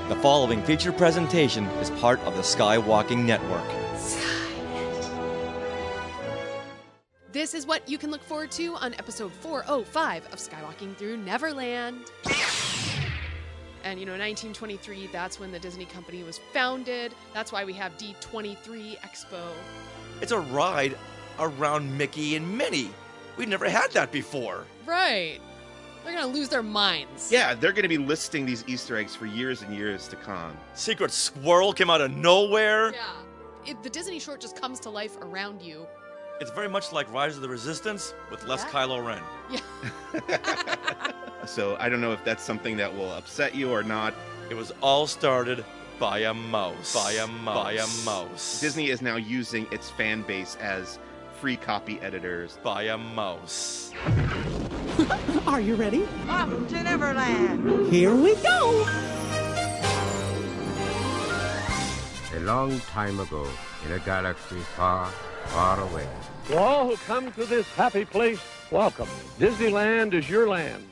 The following featured presentation is part of the SKYwalking Network. This is what you can look forward to on episode 405 of SKYwalking Through Neverland. And 1923, that's when the Disney company was founded. That's why we have D23 Expo. It's a ride around Mickey and Minnie. We've never had that before. Right. They're going to lose their minds. Yeah, they're going to be listing these Easter eggs for years and years to come. Secret squirrel came out of nowhere. Yeah. The Disney short just comes to life around you. It's very much like Rise of the Resistance with less Kylo Ren. Yeah. So I don't know if that's something that will upset you or not. It was all started by a mouse. By a mouse. Disney is now using its fan base as free copy editors. By a mouse. Are you ready? Welcome to Neverland. Here we go. A long time ago, in a galaxy far, far away. To all who come to this happy place, welcome. Disneyland is your land.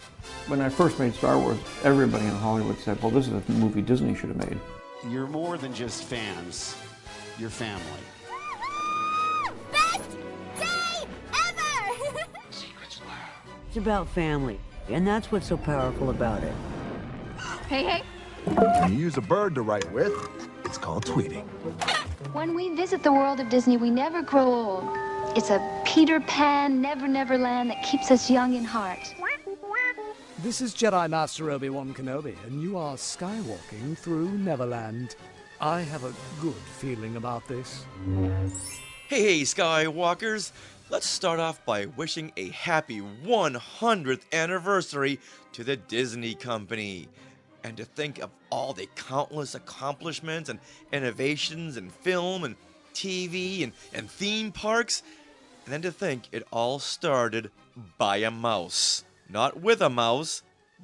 When I first made Star Wars, everybody in Hollywood said, well, this is a movie Disney should have made. You're more than just fans. You're family. Best day ever! Secrets lab. It's about family, and that's what's so powerful about it. Hey. When you use a bird to write with, it's called tweeting. When we visit the world of Disney, we never grow old. It's a Peter Pan, Neverland that keeps us young in heart. This is Jedi Master Obi-Wan Kenobi, and you are skywalking through Neverland. I have a good feeling about this. Hey, Skywalkers! Let's start off by wishing a happy 100th anniversary to the Disney Company. And to think of all the countless accomplishments and innovations in film and TV and theme parks. And then to think it all started by a mouse. Not with a mouse,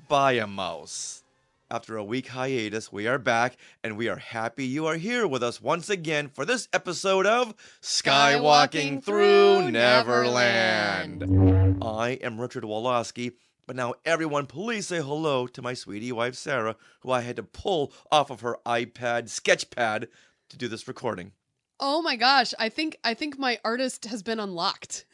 by a mouse. After a week hiatus, we are back, and we are happy you are here with us once again for this episode of SKYwalking Through Neverland. I am Richard Woloski, but now everyone please say hello to my sweetie wife Sarah, who I had to pull off of her iPad sketchpad to do this recording. Oh my gosh, I think my artist has been unlocked.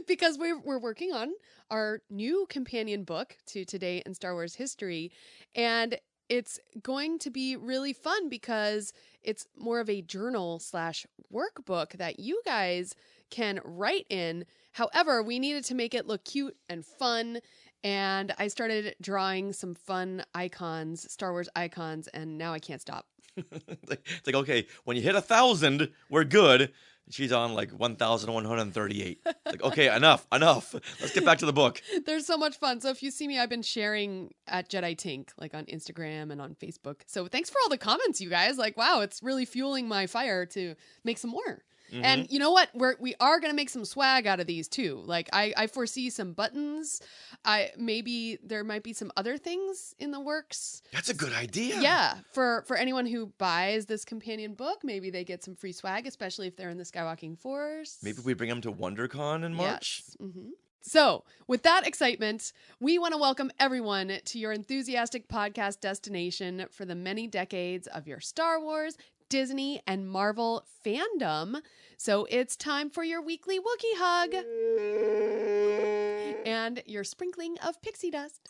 Because we're working on our new companion book to Today in Star Wars History, and it's going to be really fun because it's more of a journal / workbook that you guys can write in. However, we needed to make it look cute and fun, and I started drawing some fun icons, Star Wars icons, and now I can't stop. It's like, okay, when you hit 1,000, we're good. She's on like 1,138. Like, okay, enough. Let's get back to the book. There's so much fun. So if you see me, I've been sharing at Jedi Tink, like on Instagram and on Facebook. So thanks for all the comments, you guys. Like, wow, it's really fueling my fire to make some more. Mm-hmm. And you know what? We are going to make some swag out of these too. Like I foresee some buttons. Maybe there might be some other things in the works. That's a good idea. Yeah. For anyone who buys this companion book, maybe they get some free swag, especially if they're in the Skywalking Force. Maybe we bring them to WonderCon in March. Yes. Mm-hmm. So, with that excitement, we want to welcome everyone to your enthusiastic podcast destination for the many decades of your Star Wars, Disney, and Marvel fandom. So it's time for your weekly Wookiee hug and your sprinkling of pixie dust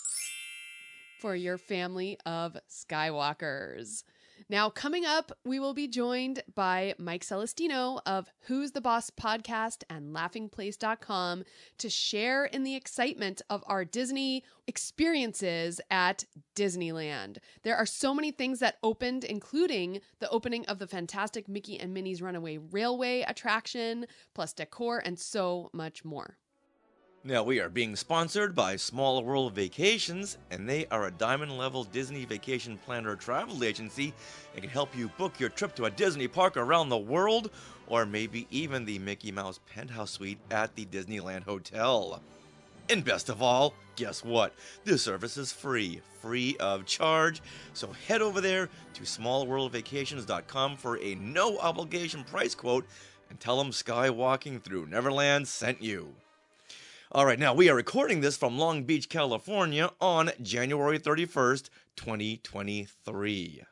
for your family of Skywalkers. Now, coming up, we will be joined by Mike Celestino of Who's the Boss podcast and laughingplace.com to share in the excitement of our Disney experiences at Disneyland. There are so many things that opened, including the opening of the fantastic Mickey and Minnie's Runaway Railway attraction, plus decor and so much more. Now, we are being sponsored by Small World Vacations, and they are a diamond-level Disney vacation planner travel agency and can help you book your trip to a Disney park around the world, or maybe even the Mickey Mouse penthouse suite at the Disneyland Hotel. And best of all, guess what? This service is free of charge. So head over there to smallworldvacations.com for a no-obligation price quote and tell them SKYwalking Through Neverland sent you. All right, now we are recording this from Long Beach, California on January 31st, 2023.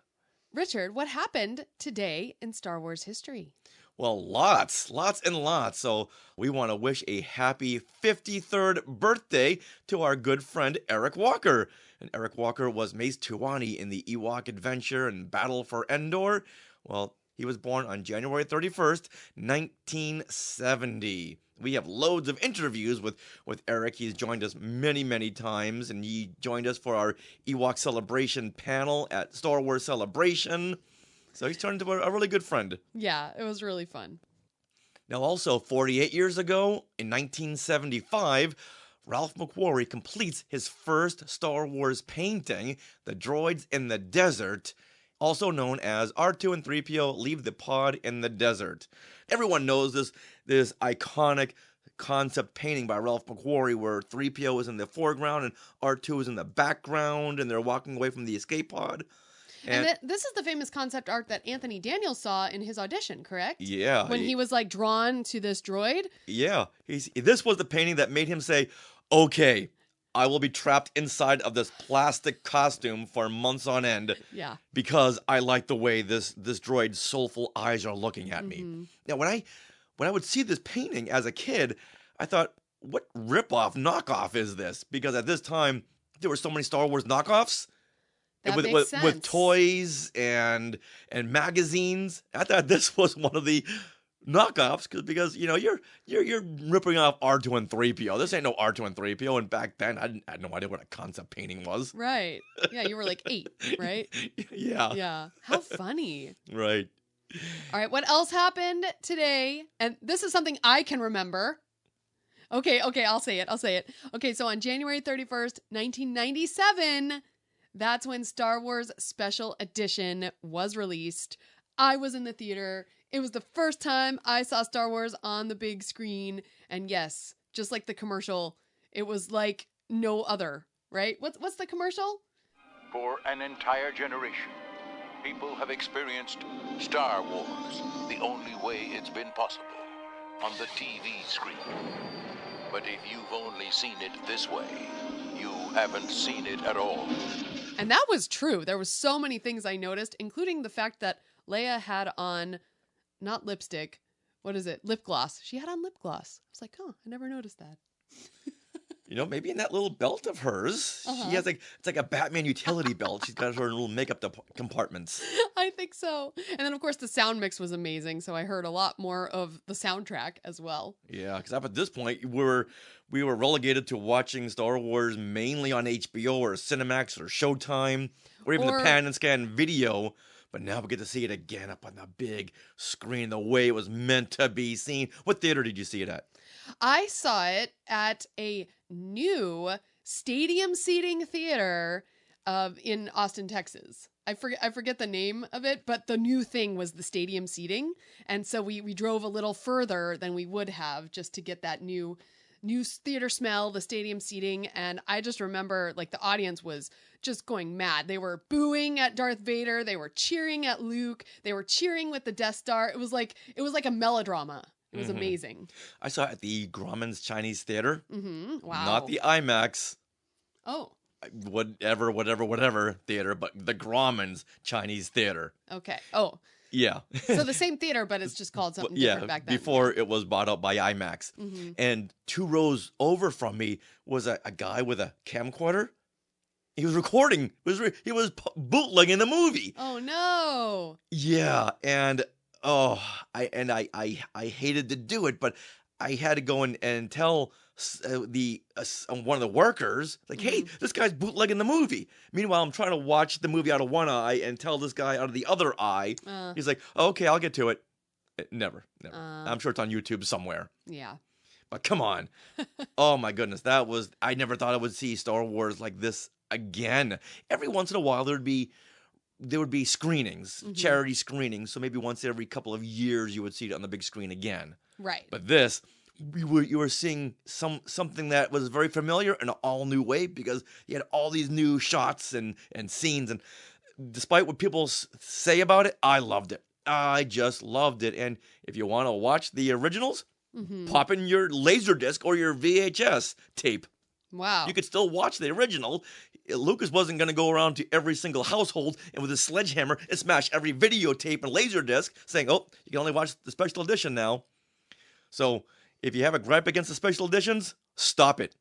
Richard, what happened today in Star Wars history? Well, lots and lots. So we want to wish a happy 53rd birthday to our good friend Eric Walker. And Eric Walker was Mace Tuwani in the Ewok Adventure and Battle for Endor. Well, he was born on January 31st, 1970. We have loads of interviews with Eric. He's joined us many times, and he joined us for our Ewok Celebration panel at Star Wars Celebration. So he's turned into a really good friend. Yeah, it was really fun. Now, also, 48 years ago, in 1975, Ralph McQuarrie completes his first Star Wars painting, The Droids in the Desert, also known as R2 and 3PO Leave the Pod in the Desert. Everyone knows this iconic concept painting by Ralph McQuarrie where 3PO is in the foreground and R2 is in the background and they're walking away from the escape pod. And this is the famous concept art that Anthony Daniels saw in his audition, correct? Yeah. When he was like drawn to this droid? Yeah. This was the painting that made him say, okay, I will be trapped inside of this plastic costume for months on end. Yeah. Because I like the way this droid's soulful eyes are looking at me. Now, when I would see this painting as a kid, I thought, what ripoff knockoff is this? Because at this time, there were so many Star Wars knockoffs. That with, makes with, sense. with toys and magazines. I thought this was one of the knockoffs because you know you're ripping off R2 and 3PO. This ain't no R2 and 3PO. And back then I had no idea what a concept painting was. Right. Yeah, you were like 8, right? Yeah. Yeah. How funny. Right. All right, what else happened today? And this is something I can remember. Okay, I'll say it. Okay, so on January 31st, 1997, that's when Star Wars Special Edition was released. I was in the theater. It was the first time I saw Star Wars on the big screen. And yes, just like the commercial, it was like no other, right? What's the commercial? For an entire generation, people have experienced Star Wars the only way it's been possible, on the TV screen. But if you've only seen it this way, you haven't seen it at all. And that was true. There were so many things I noticed, including the fact that Leia had on, not lipstick, what is it? Lip gloss. She had on lip gloss. I was like, oh, I never noticed that. You know, maybe in that little belt of hers, she has it's like a Batman utility belt. She's got her little makeup compartments. I think so. And then, of course, the sound mix was amazing, so I heard a lot more of the soundtrack as well. Yeah, because up at this point, we were relegated to watching Star Wars mainly on HBO or Cinemax or Showtime or even the Pan and Scan video. But now we get to see it again up on the big screen the way it was meant to be seen. What theater did you see it at? I saw it at a new stadium seating theater in Austin, Texas. I forget the name of it, but the new thing was the stadium seating. And so we drove a little further than we would have just to get that new theater smell, the stadium seating. And I just remember like the audience was just going mad. They were booing at Darth Vader. They were cheering at Luke. They were cheering with the Death Star. It was like a melodrama. It was amazing. I saw it at the Grauman's Chinese Theater. Wow. Not the IMAX. Oh. Whatever theater, but the Grauman's Chinese Theater. Okay. Oh. Yeah. So the same theater, but it's just called something different back then. Before it was bought out by IMAX. And 2 rows over from me was a guy with a camcorder. He was recording. He was bootlegging the movie. Oh, no. Yeah, and I hated to do it, but I had to go and tell one of the workers, like, hey, this guy's bootlegging the movie. Meanwhile, I'm trying to watch the movie out of one eye and tell this guy out of the other eye. He's like, okay, I'll get to it. Never. I'm sure it's on YouTube somewhere. Yeah. But come on. Oh my goodness. I never thought I would see Star Wars like this again. Every once in a while there would be screenings, charity screenings. So maybe once every couple of years you would see it on the big screen again. Right. But this, you were seeing something that was very familiar in an all new way because you had all these new shots and scenes. And despite what people say about it, I loved it. I just loved it. And if you want to watch the originals, pop in your Laserdisc or your VHS tape. Wow. You could still watch the original. Lucas wasn't going to go around to every single household and with a sledgehammer and smash every videotape and Laserdisc saying, oh, you can only watch the special edition now. So if you have a gripe against the special editions, stop it.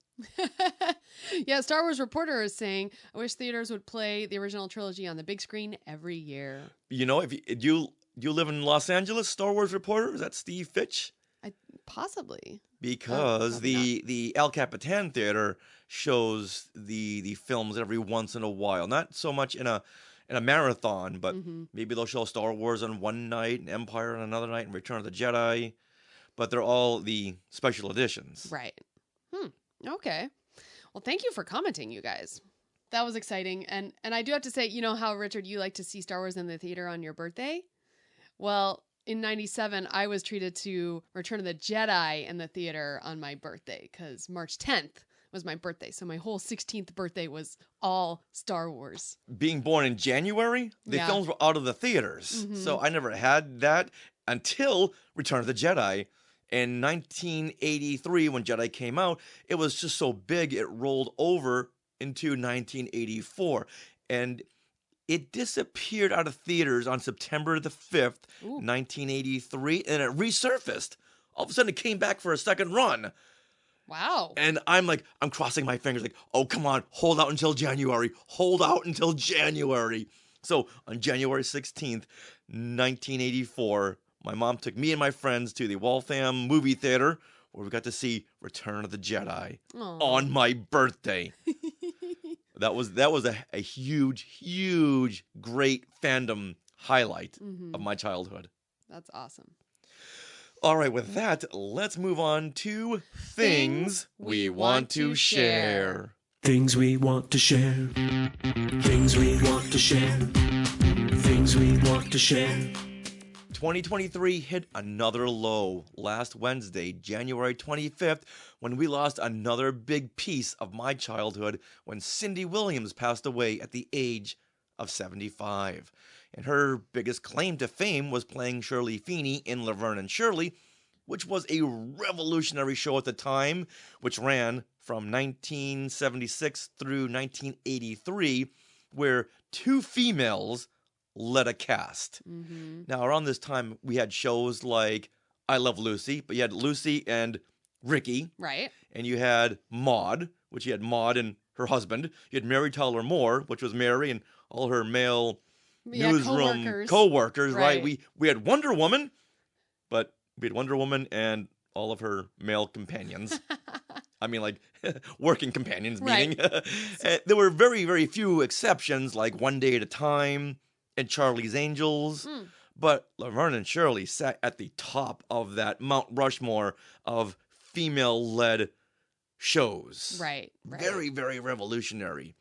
Yeah, Star Wars Reporter is saying, I wish theaters would play the original trilogy on the big screen every year. You know, if you live in Los Angeles, Star Wars Reporter, is that Steve Fitch? Possibly. Because the El Capitan Theater shows the films every once in a while. Not so much in a marathon, but maybe they'll show Star Wars on one night, and Empire on another night, and Return of the Jedi. But they're all the special editions. Right. Okay. Well, thank you for commenting, you guys. That was exciting. And I do have to say, you know how, Richard, you like to see Star Wars in the theater on your birthday? Well, in 97, I was treated to Return of the Jedi in the theater on my birthday because March 10th was my birthday. So my whole 16th birthday was all Star Wars. Being born in January, the films were out of the theaters. So I never had that until Return of the Jedi. In 1983, when Jedi came out, it was just so big, it rolled over into 1984. And it disappeared out of theaters on September the 5th, 1983, and it resurfaced. All of a sudden, it came back for a second run. Wow. And I'm crossing my fingers like, oh, come on, hold out until January. Hold out until January. So on January 16th, 1984, my mom took me and my friends to the Waltham movie theater where we got to see Return of the Jedi on my birthday. That was a huge, huge, great fandom highlight of my childhood. That's awesome. All right, with that, let's move on to Things We Want to Share. Things we want to share. Things we want to share. Things we want to share. 2023 hit another low last Wednesday, January 25th, when we lost another big piece of my childhood when Cindy Williams passed away at the age of 75. And her biggest claim to fame was playing Shirley Feeney in Laverne and Shirley, which was a revolutionary show at the time, which ran from 1976 through 1983, where two females led a cast. Now, around this time, we had shows like I Love Lucy, but you had Lucy and Ricky. Right. And you had Maude, which you had Maude and her husband. You had Mary Tyler Moore, which was Mary and all her male newsroom co-workers, right? We had Wonder Woman, but we had Wonder Woman and all of her male companions. I mean, like, working companions, meaning. There were very, very few exceptions, like One Day at a Time and Charlie's Angels. But Laverne and Shirley sat at the top of that Mount Rushmore of female-led shows. Right. Very, very revolutionary.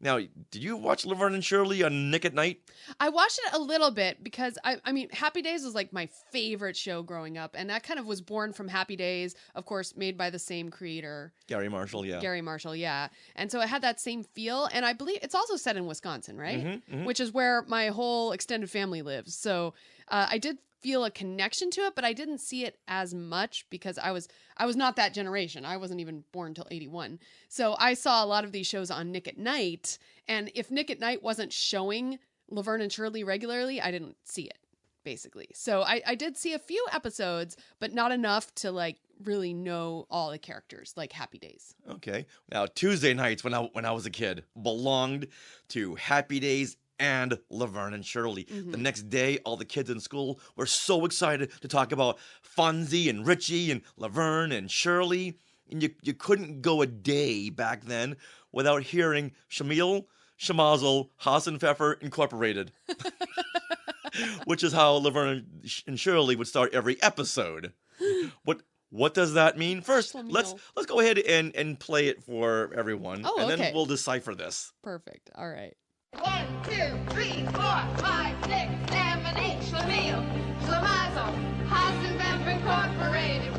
Now, did you watch Laverne and Shirley on Nick at Night? I watched it a little bit because, I mean, Happy Days was like my favorite show growing up. And that kind of was born from Happy Days, of course, made by the same creator. Gary Marshall, yeah. Gary Marshall, yeah. And so it had that same feel. And I believe it's also set in Wisconsin, right? Which is where my whole extended family lives. So I did feel a connection to it, but I didn't see it as much because I was not that generation. I wasn't even born until 81. So I saw a lot of these shows on Nick at Night, and if Nick at Night wasn't showing Laverne and Shirley regularly, I didn't see it, basically. So I did see a few episodes, but not enough to like really know all the characters, like Happy Days. Okay. Now, Tuesday nights when I was a kid belonged to Happy Days and Laverne and Shirley. The next day, all the kids in school were so excited to talk about Fonzie and Richie and Laverne and Shirley. And you couldn't go a day back then without hearing Shamil, Shamazel, Hassenpfeffer Incorporated. Which is how Laverne and Shirley would start every episode. What does that mean? First, let's go ahead and play it for everyone. Oh, and then we'll decipher this. Perfect. All right. 1, 2, 3, 4, 5, 6, 7, 8, Schlemiel, Schlemazel, Hassenpfeffer Incorporated.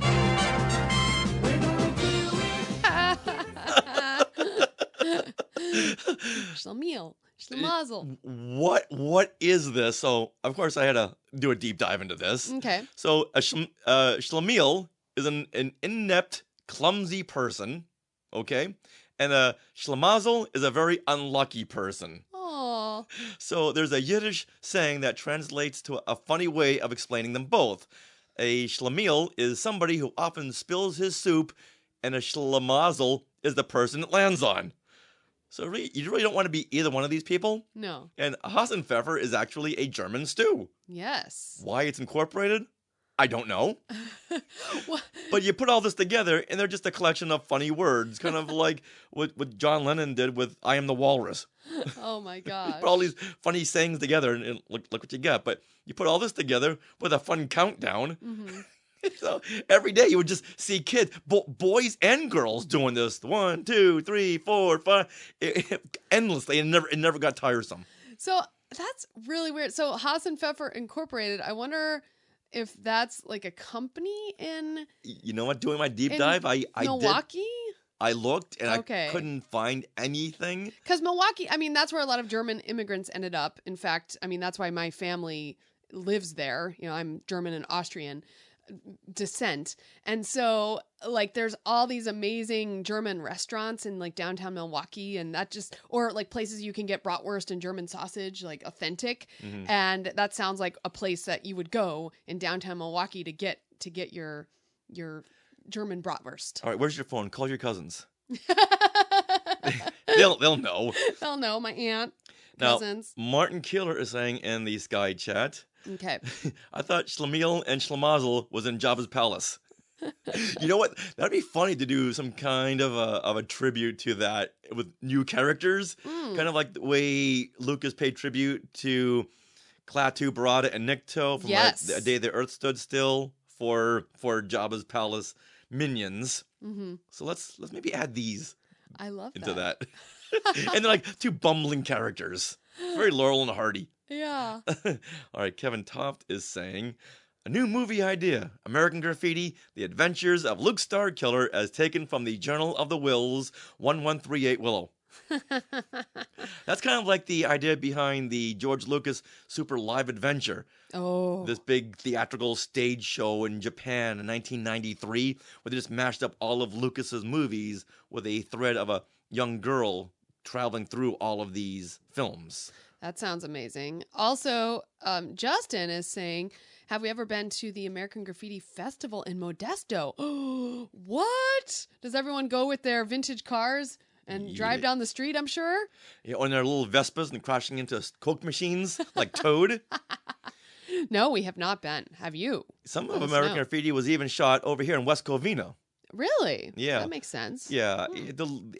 We're gonna do it. Schlemiel, Schlemazel. What is this? So, of course, I had to do a deep dive into this. Okay. So, Schlemiel is an inept, clumsy person, okay? And a Schlemazel is a very unlucky person. Aww. So there's a Yiddish saying that translates to a funny way of explaining them both. A Schlemiel is somebody who often spills his soup, and a Schlemazel is the person it lands on. So really, you really don't want to be either one of these people. No. And Hassenpfeffer is actually a German stew. Yes. Why it's incorporated? I don't know. But you put all this together, and they're just a collection of funny words, kind of like what John Lennon did with I Am the Walrus. Oh, my God. Put all these funny sayings together, and look what you get. But you put all this together with a fun countdown. Mm-hmm. So every day you would just see kids, boys and girls doing this. 1, 2, 3, 4, 5, endlessly, and it never got tiresome. So that's really weird. So Hassenpfeffer Incorporated, I wonder if that's like a company in... You know what? Doing my deep dive, I Milwaukee? I looked, and Okay. I couldn't find anything. Because Milwaukee, I mean, that's where a lot of German immigrants ended up. In fact, I mean, that's why my family lives there. You know, I'm German and Austrian descent. And so, like, there's all these amazing German restaurants in, like, downtown Milwaukee, and that just... Or, like, places you can get bratwurst and German sausage, like, authentic. Mhm. And that sounds like a place that you would go in downtown Milwaukee to get your German bratwurst. All right, where's your phone? Call your cousins. They'll know. They'll know, my aunt, Now, cousins. Martin Keeler is saying in the Sky chat, Okay. I thought Schlemiel and Schlemazel was in Jabba's palace. You know what? That'd be funny to do some kind of a tribute to that with new characters. Kind of like the way Lucas paid tribute to Klaatu, Barada, and Nikto from Yes. A Day the Earth Stood Still for Jabba's palace minions. Mm-hmm. So let's maybe add these I love into that. and they're like two bumbling characters. Very Laurel and Hardy. Yeah. All right, Kevin Toft is saying, a new movie idea, American Graffiti, The Adventures of Luke Starkiller as taken from the Journal of the Wills, 1138 Willow. That's kind of like the idea behind the George Lucas Super Live Adventure. Oh. This big theatrical stage show in Japan in 1993, where they just mashed up all of Lucas's movies with a thread of a young girl traveling through all of these films. That sounds amazing. Also, Justin is saying, have we ever been to the American Graffiti Festival in Modesto? Oh, what? Does everyone go with their vintage cars and drive down the street, I'm sure? Yeah, on their little Vespas and crashing into Coke machines like Toad. No, we have not been. Have you? Some Let of us American know. Graffiti was even shot over here in West Covina. Really? Yeah. That makes sense. Yeah,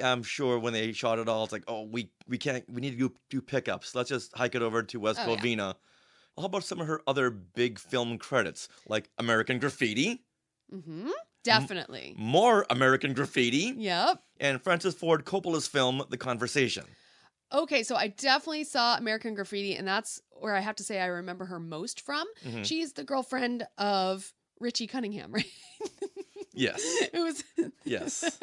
I'm sure when they shot it all, it's like, oh, we need to do pickups. Let's just hike it over to West Oh, yeah. Covina. Well, how about some of her other big film credits, like American Graffiti? Mm-hmm. Definitely. More American Graffiti. Yep. And Francis Ford Coppola's film, The Conversation. Okay, so I definitely saw American Graffiti, and that's where I have to say I remember her most from. Mhm. She's the girlfriend of Richie Cunningham, right? Yes. It was Yes.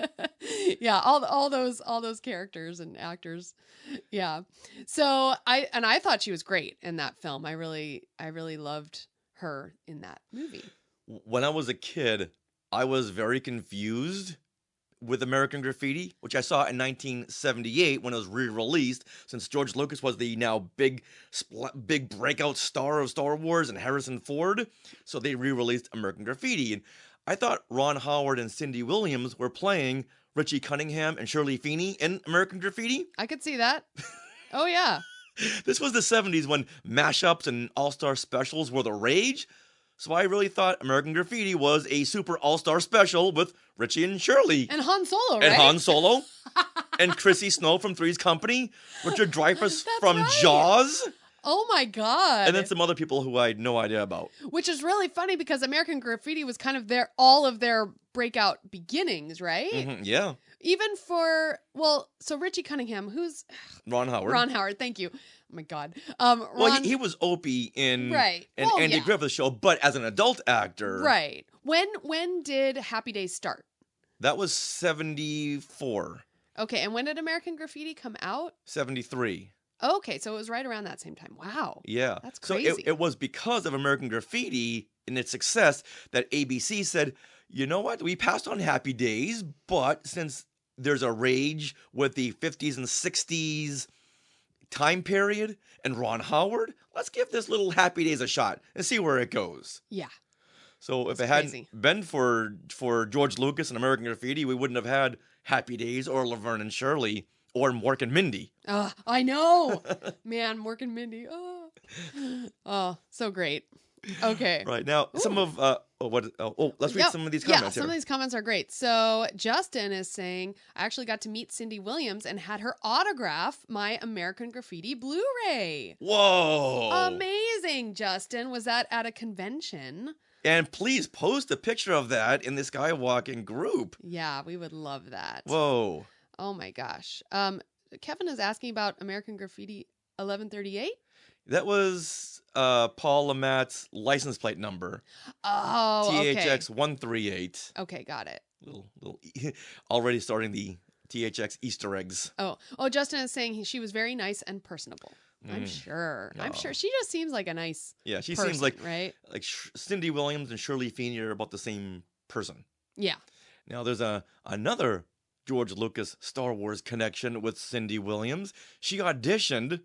yeah, all those characters and actors. Yeah. So I thought she was great in that film. I really loved her in that movie. When I was a kid, I was very confused with American Graffiti, which I saw in 1978 when it was re-released, since George Lucas was the now big breakout star of Star Wars and Harrison Ford. So they re-released American Graffiti. And I thought Ron Howard and Cindy Williams were playing Richie Cunningham and Shirley Feeney in American Graffiti. I could see that. Oh, yeah. This was the 70s when mashups and all-star specials were the rage. So I really thought American Graffiti was a super all-star special with Richie and Shirley. And Han Solo, right? And Han Solo. And Chrissy Snow from Three's Company. Richard Dreyfuss from right. Jaws. Oh, my God. And then some other people who I had no idea about. Which is really funny because American Graffiti was kind of all of their breakout beginnings, right? Mhm, yeah. Even so Richie Cunningham, who's Ron Howard. Ron Howard, thank you. Oh my God. Ron, Well, he was Opie in Right. an Well, Andy yeah. Griffith show, but as an adult actor. right. When did Happy Days start? That was 74. Okay, and when did American Graffiti come out? 73. Okay, so it was right around that same time. Wow. Yeah. That's So crazy. it was because of American Graffiti and its success that ABC said, you know what? We passed on Happy Days, but since there's a rage with the 50s and 60s time period and Ron Howard, let's give this little Happy Days a shot and see where it goes. Yeah. So if It's it hadn't crazy. been for George Lucas and American Graffiti, we wouldn't have had Happy Days or Laverne and Shirley or Mork and Mindy. I know. Man, Mork and Mindy. Oh, so great. Okay. Right now, some of let's read some of these comments. Some of these comments are great. So Justin is saying, I actually got to meet Cindy Williams and had her autograph my American Graffiti Blu-ray. Whoa! Amazing, Justin. Was that at a convention? And please post a picture of that in the SKYwalking group. Yeah, we would love that. Whoa! Oh my gosh. Kevin is asking about American Graffiti 1138. That was Paul Lamatt's license plate number. Oh, okay. THX 138. Okay, got it. Little already starting the THX Easter eggs. Oh, Justin is saying she was very nice and personable. I'm sure. I'm sure. She just seems like a nice she person, seems like right? Like Cindy Williams and Shirley Feeney are about the same person. Yeah. Now there's another George Lucas Star Wars connection with Cindy Williams. She auditioned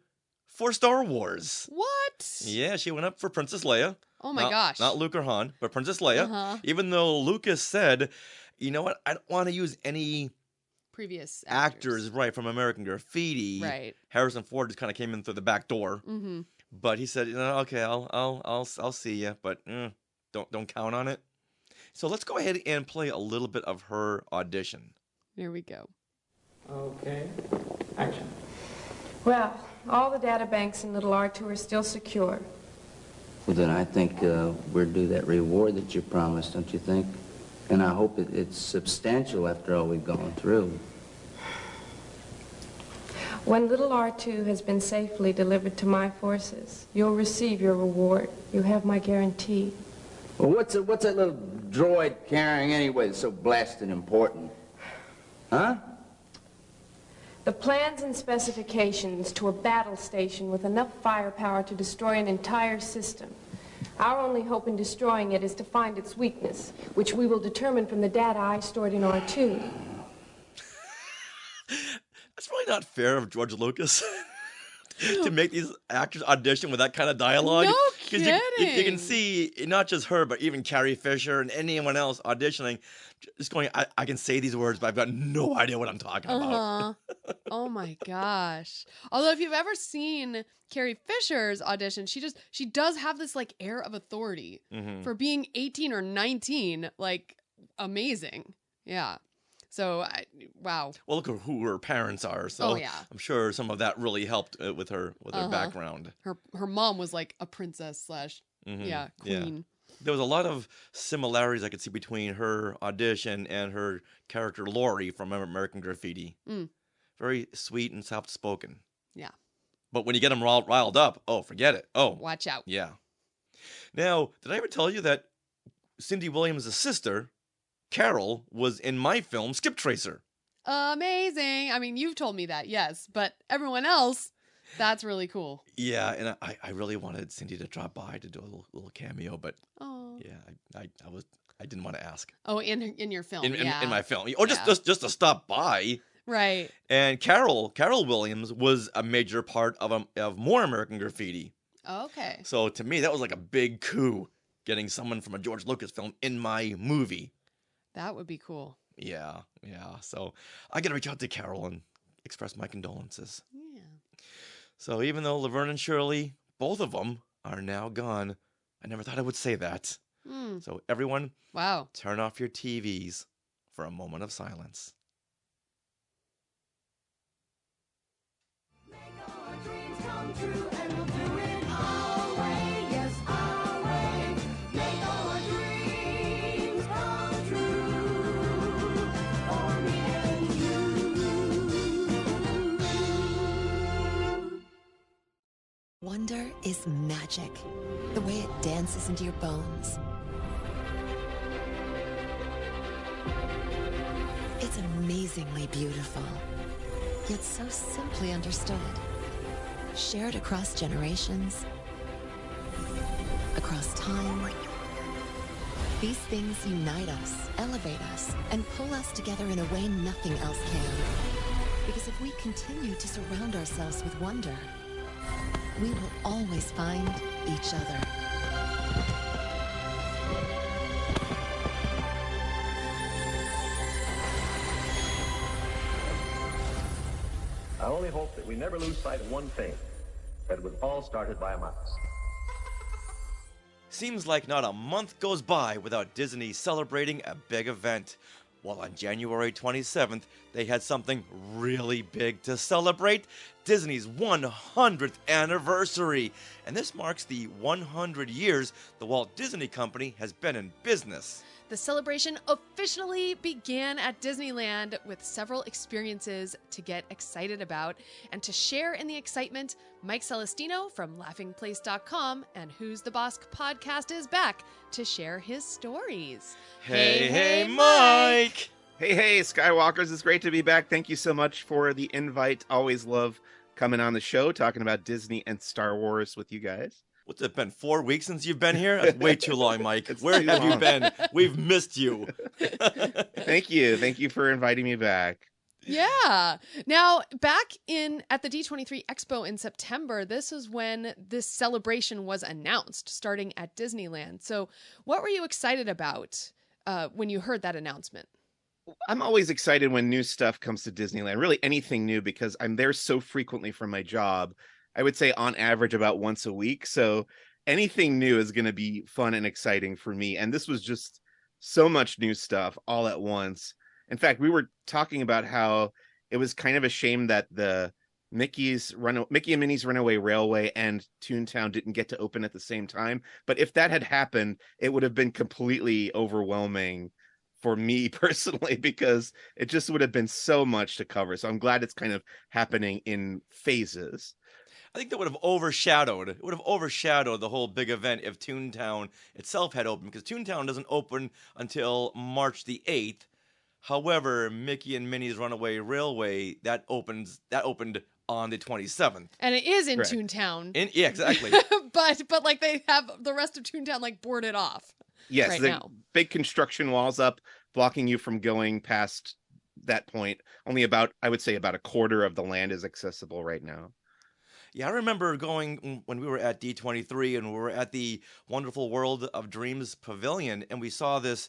for Star Wars. What? Yeah, she went up for Princess Leia. Oh my gosh. Not Luke or Han, but Princess Leia. Uh-huh. Even though Lucas said, you know what, I don't want to use any previous actors right from American Graffiti. Right. Harrison Ford just kind of came in through the back door. Mm-hmm. But he said, okay, I'll see you, but don't count on it. So let's go ahead and play a little bit of her audition. Here we go. Okay. Action. Well, all the data banks in Little R2 are still secure. Well, then I think we're due that reward that you promised, don't you think? And I hope it's substantial after all we've gone through. When Little R2 has been safely delivered to my forces, you'll receive your reward. You have my guarantee. Well, what's that little droid carrying anyway that's so blasted important? Huh? The plans and specifications to a battle station with enough firepower to destroy an entire system. Our only hope in destroying it is to find its weakness, which we will determine from the data I stored in R2. That's really not fair of George Lucas to make these actors audition with that kind of dialogue. No kidding. You can see not just her, but even Carrie Fisher and anyone else auditioning, just going, I can say these words, but I've got no idea what I'm talking about. Oh my gosh. Although if you've ever seen Carrie Fisher's audition, she does have this like air of authority for being 18 or 19. Like amazing. Yeah. So, wow. Well, look at who her parents are. So I'm sure some of that really helped with her background. Her mom was like a princess / queen. Yeah. There was a lot of similarities I could see between her audition and her character Lori from American Graffiti. Very sweet and soft-spoken. Yeah. But when you get them riled up, forget it. Watch out. Yeah. Now, did I ever tell you that Cindy Williams' sister, Carol, was in my film Skip Tracer? Amazing. I mean, you've told me that, yes. But everyone else, that's really cool. Yeah, and I really wanted Cindy to drop by to do a little cameo, but yeah, I didn't want to ask. Oh, in your film, in my film, or just to stop by. Right. And Carol Williams was a major part of more American Graffiti. Okay. So to me, that was like a big coup, getting someone from a George Lucas film in my movie. That would be cool. Yeah. So I got to reach out to Carol and express my condolences. Yeah. So even though Laverne and Shirley, both of them, are now gone, I never thought I would say that. So everyone, wow, turn off your TVs for a moment of silence. Wonder is magic, the way it dances into your bones. It's amazingly beautiful, yet so simply understood. Shared across generations, across time, These things unite us, elevate us, and pull us together in a way nothing else can. Because if we continue to surround ourselves with wonder, we will always find each other. I only hope that we never lose sight of one thing, that it was all started by a mouse. Seems like not a month goes by without Disney celebrating a big event. Well, on January 27th, they had something really big to celebrate, Disney's 100th anniversary. And this marks the 100 years the Walt Disney Company has been in business. The celebration officially began at Disneyland with several experiences to get excited about. And to share in the excitement, Mike Celestino from laughingplace.com and Who's the Boss podcast is back to share his stories. Hey, Mike! Hey, Skywalkers. It's great to be back. Thank you so much for the invite. Always love coming on the show, talking about Disney and Star Wars with you guys. What's it been, 4 weeks since you've been here? That's way too long, Mike. Where have you been? We've missed you. Thank you. Thank you for inviting me back. Yeah. Now, back at the D23 Expo in September, this is when this celebration was announced, starting at Disneyland. So what were you excited about when you heard that announcement? I'm always excited when new stuff comes to Disneyland, really anything new, because I'm there so frequently for my job. I would say on average about once a week. So anything new is going to be fun and exciting for me. And this was just so much new stuff all at once. In fact, we were talking about how it was kind of a shame that the Mickey and Minnie's Runaway Railway and Toontown didn't get to open at the same time. But if that had happened, it would have been completely overwhelming for me personally, because it just would have been so much to cover. So I'm glad it's kind of happening in phases. I think that would have overshadowed the whole big event if Toontown itself had opened, because Toontown doesn't open until March the 8th. However, Mickey and Minnie's Runaway Railway, that opened on the 27th. And it is in Correct. Toontown. Yeah, exactly. but like they have the rest of Toontown like boarded off. Yes, right the now. big construction walls up, blocking you from going past that point. Only about a quarter of the land is accessible right now. Yeah, I remember going when we were at D23 and we were at the Wonderful World of Dreams Pavilion, and we saw this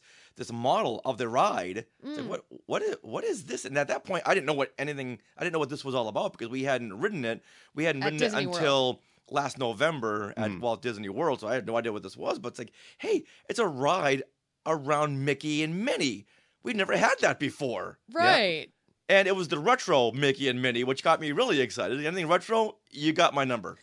model of the ride. It's like, what is this? And at that point, I didn't know what this was all about, because we hadn't ridden it. We hadn't ridden it until last November at Walt Disney World, so I had no idea what this was. But it's like, hey, it's a ride around Mickey and Minnie. We'd never had that before. Right. Yep. And it was the retro Mickey and Minnie, which got me really excited. Anything retro, you got my number.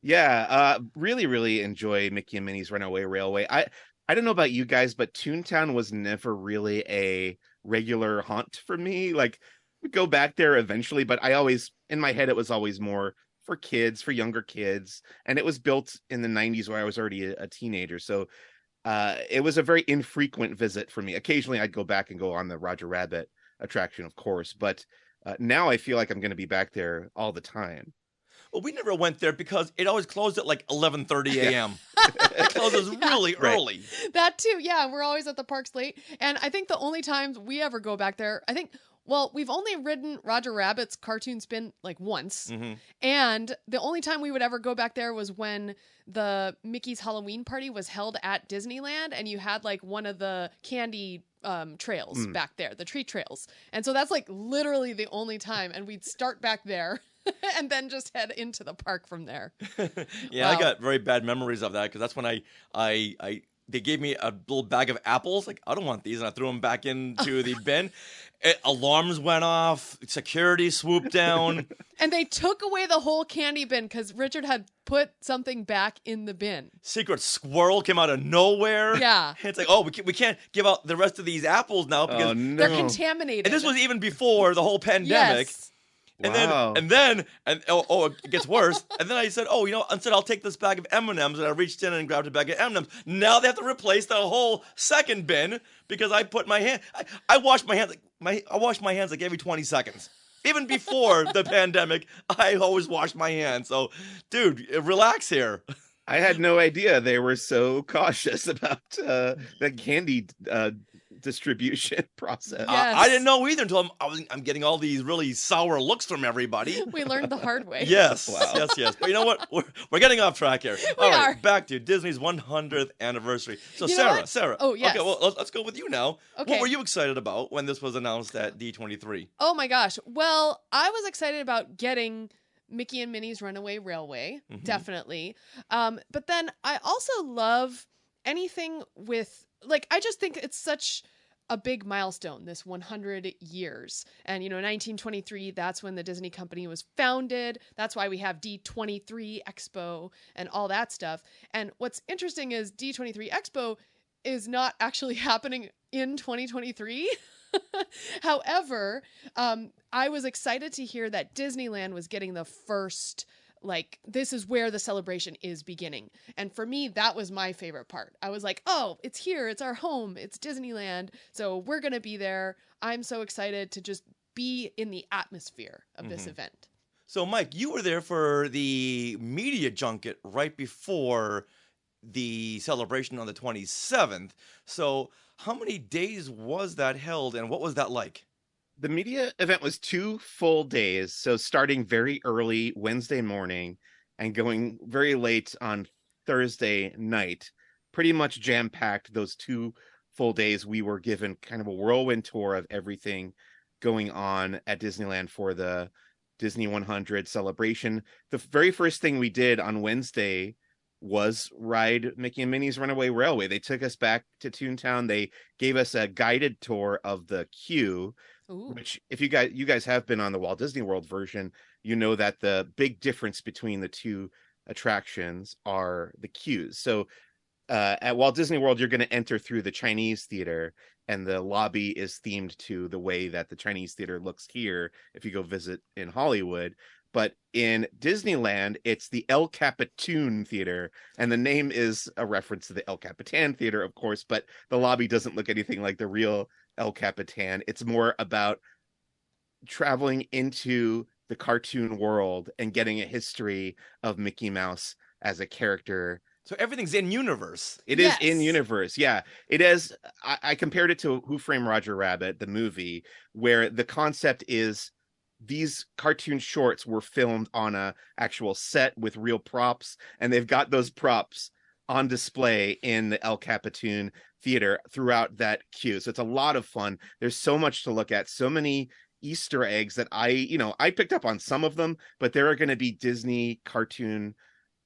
Yeah, really, really enjoy Mickey and Minnie's Runaway Railway. I don't know about you guys, but Toontown was never really a regular haunt for me. Like, we'd go back there eventually, but in my head, it was always more for kids, for younger kids. And it was built in the 90s where I was already a teenager. So it was a very infrequent visit for me. Occasionally, I'd go back and go on the Roger Rabbit attraction, of course, but now I feel like I'm going to be back there all the time. Well, we never went there because it always closed at like 11:30 a.m. It closes really early. That too, yeah. We're always at the parks late, and I think the only times we ever go back there, we've only ridden Roger Rabbit's cartoon spin like once, and the only time we would ever go back there was when the Mickey's Halloween party was held at Disneyland, and you had like one of the candy trails back there, the treat trails. And so that's like literally the only time, and we'd start back there and then just head into the park from there. Yeah, wow. I got very bad memories of that, because that's when they gave me a little bag of apples. Like, I don't want these, and I threw them back into the bin. Alarms went off, security swooped down. And they took away the whole candy bin because Richard had put something back in the bin. Secret squirrel came out of nowhere. Yeah. It's like, we can't give out the rest of these apples now because they're contaminated. And this was even before the whole pandemic. Yes. And then it gets worse. And then I said, instead I'll take this bag of M&Ms, and I reached in and grabbed a bag of M&Ms. Now they have to replace the whole second bin because I put my hand. I wash my hands like every 20 seconds. Even before the pandemic, I always wash my hands. So, dude, relax here. I had no idea they were so cautious about the candy distribution process. Yes. I didn't know either until I'm getting all these really sour looks from everybody. We learned the hard way. Yes, Wow. yes. But you know what? We're getting off track here. We All right, are. back to Disney's 100th anniversary. So You know what? Sarah. Oh, yes. Okay, well, let's go with you now. Okay. What were you excited about when this was announced at D23? Oh my gosh. Well, I was excited about getting Mickey and Minnie's Runaway Railway, definitely. But then I also love anything with, like, I just think it's such a big milestone, this 100 years. And, 1923, that's when the Disney company was founded. That's why we have D23 Expo and all that stuff. And what's interesting is D23 Expo is not actually happening in 2023. However, I was excited to hear that Disneyland was getting the first, like, this is where the celebration is beginning. And for me, that was my favorite part. I was like, oh, it's here. It's our home. It's Disneyland. So we're going to be there. I'm so excited to just be in the atmosphere of this event. So, Mike, you were there for the media junket right before the celebration on the 27th. So, how many days was that held, and what was that like? The media event was 2 full days, so starting very early Wednesday morning and going very late on Thursday night. Pretty much jam-packed those 2 full days. We were given kind of a whirlwind tour of everything going on at Disneyland for the Disney 100 celebration. The very first thing we did on Wednesday was ride Mickey and Minnie's Runaway Railway. They took us back to Toontown. They gave us a guided tour of the queue. Ooh. Which, if you guys have been on the Walt Disney World version, you know that the big difference between the 2 attractions are the queues. So at Walt Disney World, you're going to enter through the Chinese theater, and the lobby is themed to the way that the Chinese theater looks here if you go visit in Hollywood. But in Disneyland, it's the El Capitan Theater, and the name is a reference to the El Capitan Theater, of course, but the lobby doesn't look anything like the real El Capitan. It's more about traveling into the cartoon world and getting a history of Mickey Mouse as a character. So everything's in universe. It is in universe. Yeah, it is. I compared it to Who Framed Roger Rabbit, the movie, where the concept is these cartoon shorts were filmed on a actual set with real props, and they've got those props on display in the El Capitan Theater throughout that queue. So it's a lot of fun. There's so much to look at, so many Easter eggs that I picked up on some of them, but there are going to be Disney cartoon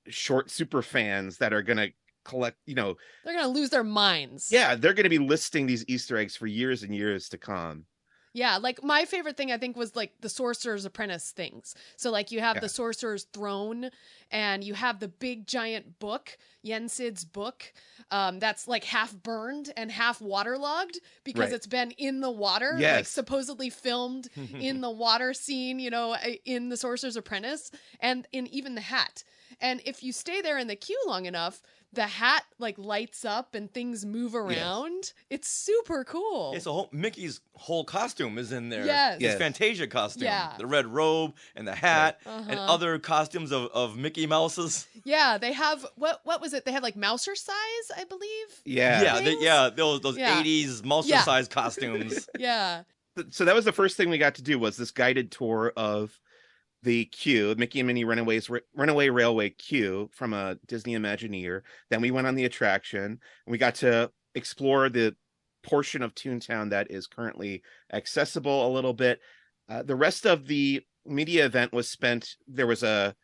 short super fans that are going to collect, they're going to lose their minds. Yeah, they're going to be listing these Easter eggs for years and years to come. Yeah, like my favorite thing I think was like the Sorcerer's Apprentice things. So like you have the Sorcerer's Throne, and you have the big giant book, Yen Sid's book, that's like half burned and half waterlogged because it's been in the water, like supposedly filmed in the water scene, in the Sorcerer's Apprentice, and in even the hat. And if you stay there in the queue long enough, the hat like lights up and things move around. Yes. It's super cool. Yeah, so Mickey's whole costume is in there. Yes. His Fantasia costume. Yeah. The red robe and the hat and other costumes of Mickey Mouse's. Yeah, they have, what was it? They have like Mouser size, I believe. Yeah. Those 80s Mouser size costumes. Yeah. So that was the first thing we got to do, was this guided tour of the queue, Mickey and Minnie Runaway Railway queue from a Disney Imagineer. Then we went on the attraction, and we got to explore the portion of Toontown that is currently accessible a little bit. The rest of the media event was spent, there was a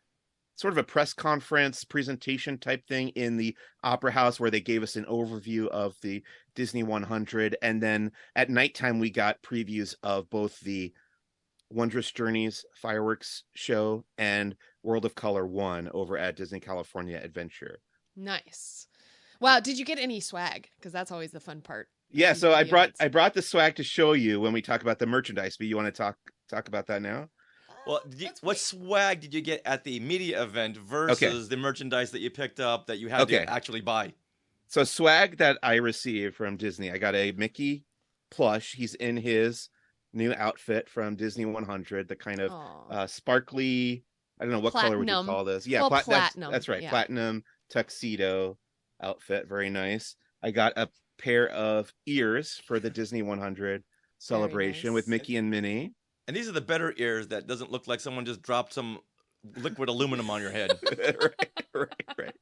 sort of a press conference presentation type thing in the Opera House where they gave us an overview of the Disney 100. And then at nighttime, we got previews of both the Wondrous Journeys fireworks show and World of Color 1 over at Disney California Adventure. Nice. Wow, did you get any swag? Because that's always the fun part. Yeah, so I brought the swag to show you when we talk about the merchandise. But you want to talk about that now? Well, what swag did you get at the media event versus the merchandise that you picked up that you had to actually buy? So swag that I received from Disney, I got a Mickey plush. He's in his new outfit from Disney 100, the kind of sparkly, I don't know, what color would you call this? Yeah, platinum. that's right, platinum tuxedo outfit. Very nice. I got a pair of ears for the Disney 100 celebration with Mickey and Minnie. And these are the better ears that doesn't look like someone just dropped some liquid aluminum on your head. right.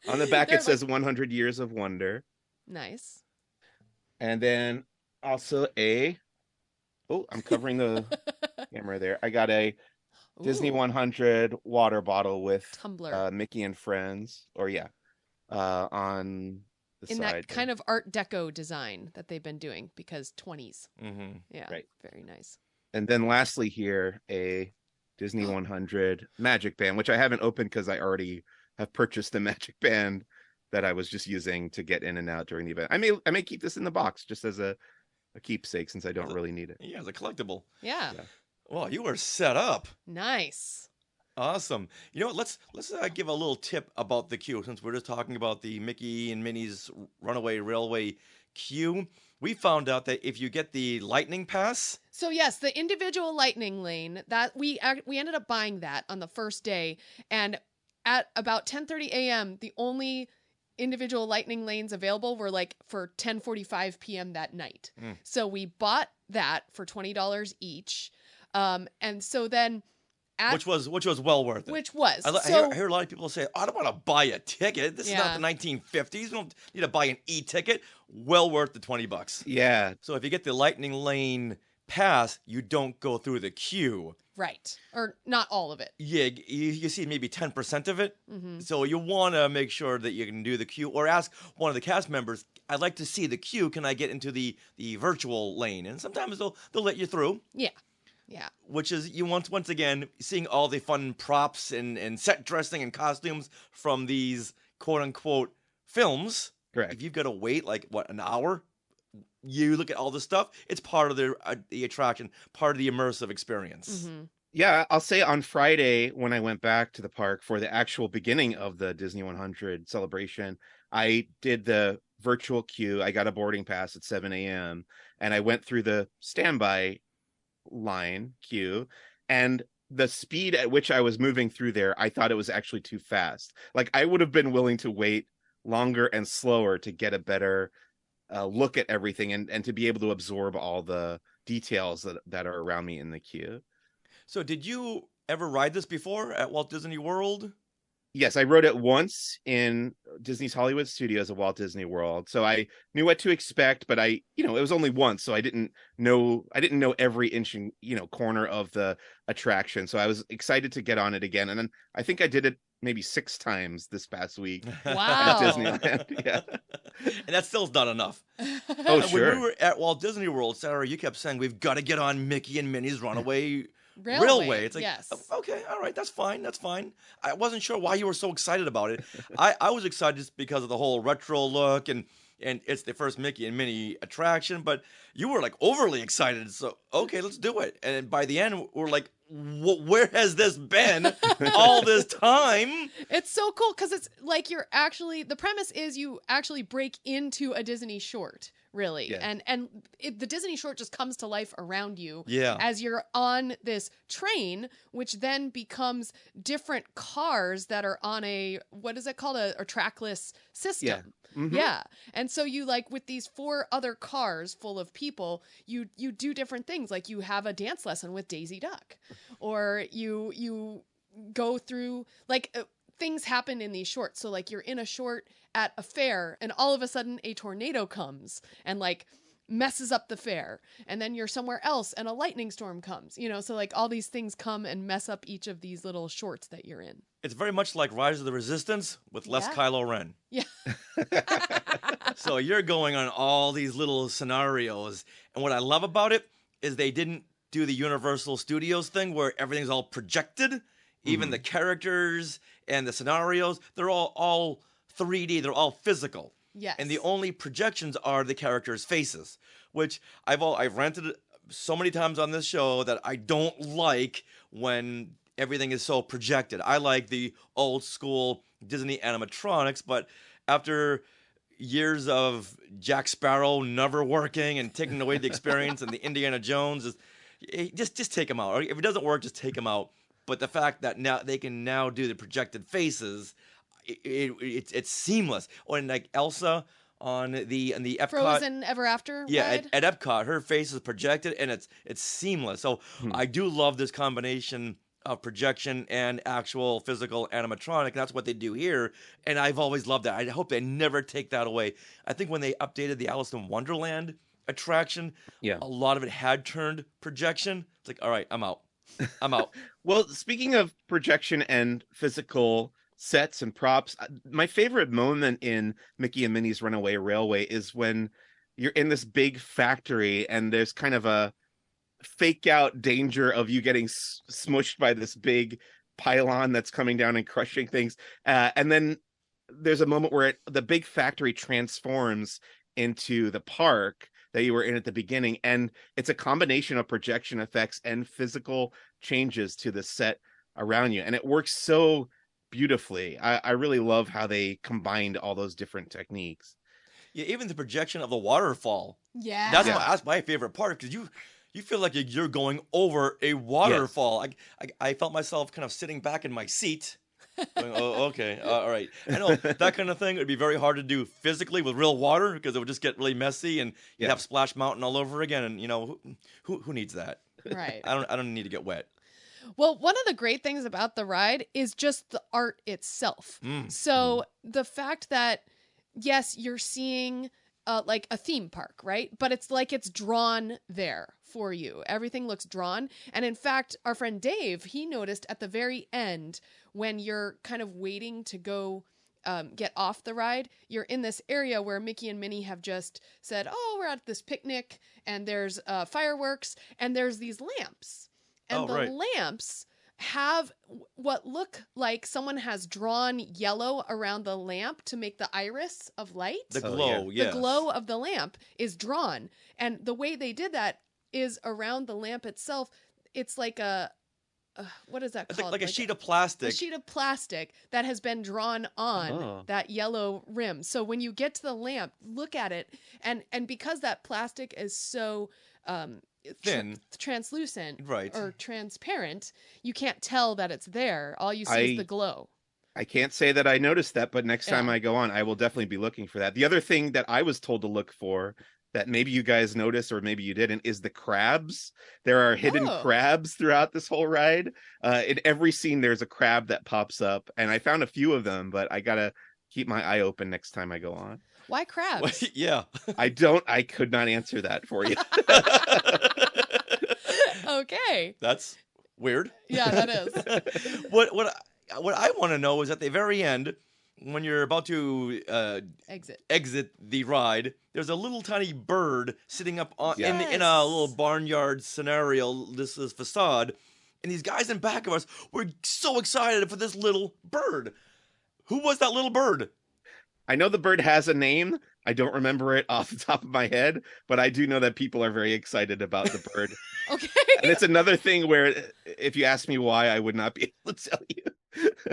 On the back, it says 100 Years of Wonder. Nice. And then also I'm covering the camera there. I got a Disney 100 water bottle with tumbler, Mickey and Friends, on the in side. that kind of Art Deco design that they've been doing, because 20s. Mm-hmm. Yeah, right. Very nice. And then lastly here, a Disney 100 Magic Band, which I haven't opened because I already have purchased the Magic Band that I was just using to get in and out during the event. I may keep this in the box just as a keepsake, since I don't really need it. Yeah, as a collectible. Yeah. Well, you were set up. Nice. Awesome. You know what? Let's give a little tip about the queue, since we're just talking about the Mickey and Minnie's Runaway Railway queue. We found out that if you get the Lightning Pass. So yes, the individual Lightning Lane, that we ended up buying that on the first day, and at about 10:30 a.m. the only individual Lightning Lanes available were like for 10:45 p.m. that night. So we bought that for $20 each, and so then. Which was well worth it. Which was. I hear a lot of people say, I don't want to buy a ticket. This is not the 1950s. You don't need to buy an e-ticket. Well worth the $20. Yeah. So if you get the Lightning Lane pass, you don't go through the queue. Right. Or not all of it. Yeah, you see maybe 10% of it. Mm-hmm. So you want to make sure that you can do the queue, or ask one of the cast members, I'd like to see the queue. Can I get into the virtual lane? And sometimes they'll let you through. Yeah. Yeah. Which is, you want, once again, seeing all the fun props and set dressing and costumes from these quote-unquote films. Correct. If you've got to wait, an hour, you look at all this stuff, it's part of the attraction, part of the immersive experience. Mm-hmm. Yeah, I'll say on Friday, when I went back to the park for the actual beginning of the Disney 100 celebration, I did the virtual queue. I got a boarding pass at 7 a.m. and I went through the standby line queue, and the speed at which I was moving through there, I thought it was actually too fast. Like, I would have been willing to wait longer and slower to get a better look at everything and to be able to absorb all the details that are around me in the queue. So did you ever ride this before at Walt Disney World? Yes, I rode it once in Disney's Hollywood Studios at Walt Disney World. So I knew what to expect, but it was only once. So I didn't know every inch and, corner of the attraction. So I was excited to get on it again. And then I think I did it maybe 6 times this past week. Wow. At Disneyland. Yeah. And that still's not enough. Oh, sure. When we were at Walt Disney World, Sarah, you kept saying, we've got to get on Mickey and Minnie's Runaway Railway. It's like, yes. Okay, all right, that's fine. I wasn't sure why you were so excited about it. I was excited just because of the whole retro look, and it's the first Mickey and Minnie attraction, but you were like overly excited. So, okay, let's do it. And by the end, we're like, where has this been all this time? It's so cool because it's like the premise is you actually break into a Disney short. Really. Yeah. And the Disney short just comes to life around you as you're on this train, which then becomes different cars that are on what is it called? A trackless system. Yeah. Mm-hmm. Yeah. And so you with these 4 other cars full of people, you do different things. Like you have a dance lesson with Daisy Duck, or you go through things happen in these shorts. So you're in a short at a fair and all of a sudden a tornado comes and messes up the fair. And then you're somewhere else and a lightning storm comes, so all these things come and mess up each of these little shorts that you're in. It's very much like Rise of the Resistance with less Kylo Ren. Yeah. So you're going on all these little scenarios. And what I love about it is they didn't do the Universal Studios thing where everything's all projected. Even the characters and the scenarios, they're all 3D. They're all physical. Yes. And the only projections are the characters' faces, which I've ranted so many times on this show that I don't like when everything is so projected. I like the old school Disney animatronics, but after years of Jack Sparrow never working and taking away the experience and the Indiana Jones, just take them out. Or if it doesn't work, just take them out. But the fact that now they can do the projected faces, it's seamless. Or in like Elsa on the Epcot. Frozen Ever After ride? At Epcot, her face is projected and it's seamless. So I do love this combination of projection and actual physical animatronic. That's what they do here, and I've always loved that. I hope they never take that away. I think when they updated the Alice in Wonderland attraction, a lot of it had turned projection. It's like, all right, I'm out. Well, speaking of projection and physical sets and props, my favorite moment in Mickey and Minnie's Runaway Railway is when you're in this big factory and there's kind of a fake out danger of you getting smushed by this big pylon that's coming down and crushing things. And then there's a moment where the big factory transforms into the park that you were in at the beginning. And it's a combination of projection effects and physical changes to the set around you. And it works so beautifully. I really love how they combined all those different techniques. Yeah, even the projection of the waterfall. Yeah. That's my favorite part, because you feel like you're going over a waterfall. Yes. I felt myself kind of sitting back in my seat. Going, oh, okay, all right. I know that kind of thing would be very hard to do physically with real water, because it would just get really messy and you'd have Splash Mountain all over again. And who needs that? Right. I don't need to get wet. Well, one of the great things about the ride is just the art itself. So the fact that, yes, you're seeing like a theme park, right? But it's like it's drawn there for you. Everything looks drawn. And in fact, our friend Dave, he noticed at the very end, when you're kind of waiting to go get off the ride, you're in this area where Mickey and Minnie have just said, oh, we're at this picnic, and there's fireworks, and there's these lamps. And lamps have what look like someone has drawn yellow around the lamp to make the iris of light. The glow, yes. The glow of the lamp is drawn. And the way they did that is around the lamp itself. It's like what is that called? Like a sheet of plastic. A sheet of plastic that has been drawn on that yellow rim. So when you get to the lamp, look at it. And because that plastic is so thin, translucent, right, or transparent, you can't tell that it's there. All you see is the glow. I can't say that I noticed that, but next time I go on, I will definitely be looking for that. The other thing that I was told to look for that maybe you guys noticed or maybe you didn't is the crabs. There are hidden crabs throughout this whole ride. In every scene, there's a crab that pops up, and I found a few of them, but I gotta keep my eye open next time I go on. Why crabs? Yeah. I could not answer that for you. Okay. That's weird. Yeah, that is. What I want to know is at the very end, when you're about to exit the ride, there's a little tiny bird sitting up in a little barnyard scenario. This is facade, and these guys in back of us were so excited for this little bird. Who was that little bird? I know the bird has a name. I don't remember it off the top of my head, but I do know that people are very excited about the bird. Okay. And it's another thing where if you ask me why, I would not be able to tell you.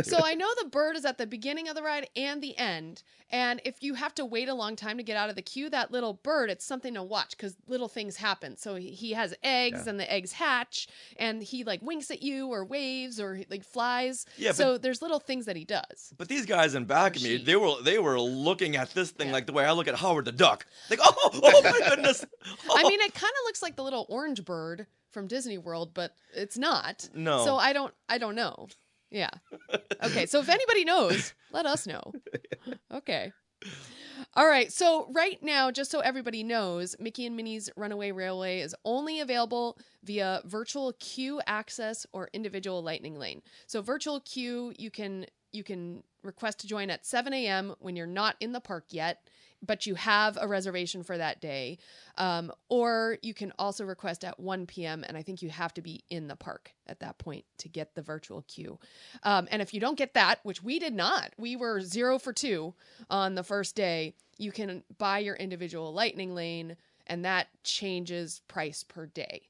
So I know the bird is at the beginning of the ride and the end. And if you have to wait a long time to get out of the queue, that little bird, it's something to watch because little things happen. So he has eggs and the eggs hatch and he like winks at you or waves or like flies. Yeah, so there's little things that he does. But these guys in back of me, they were looking at this thing like the way I look at Howard the Duck. Like, oh my goodness. Oh. I mean, it kind of looks like the little orange bird from Disney World, but it's not. No. So I don't know. Yeah. Okay. So if anybody knows, let us know. Okay. All right. So right now, just so everybody knows, Mickey and Minnie's Runaway Railway is only available via virtual queue access or individual lightning lane. So virtual queue, you can request to join at 7 a.m. when you're not in the park yet, but you have a reservation for that day. Or you can also request at 1 p.m. and I think you have to be in the park at that point to get the virtual queue. And if you don't get that, which we did not, we were 0 for 2 on the first day, you can buy your individual lightning lane and that changes price per day.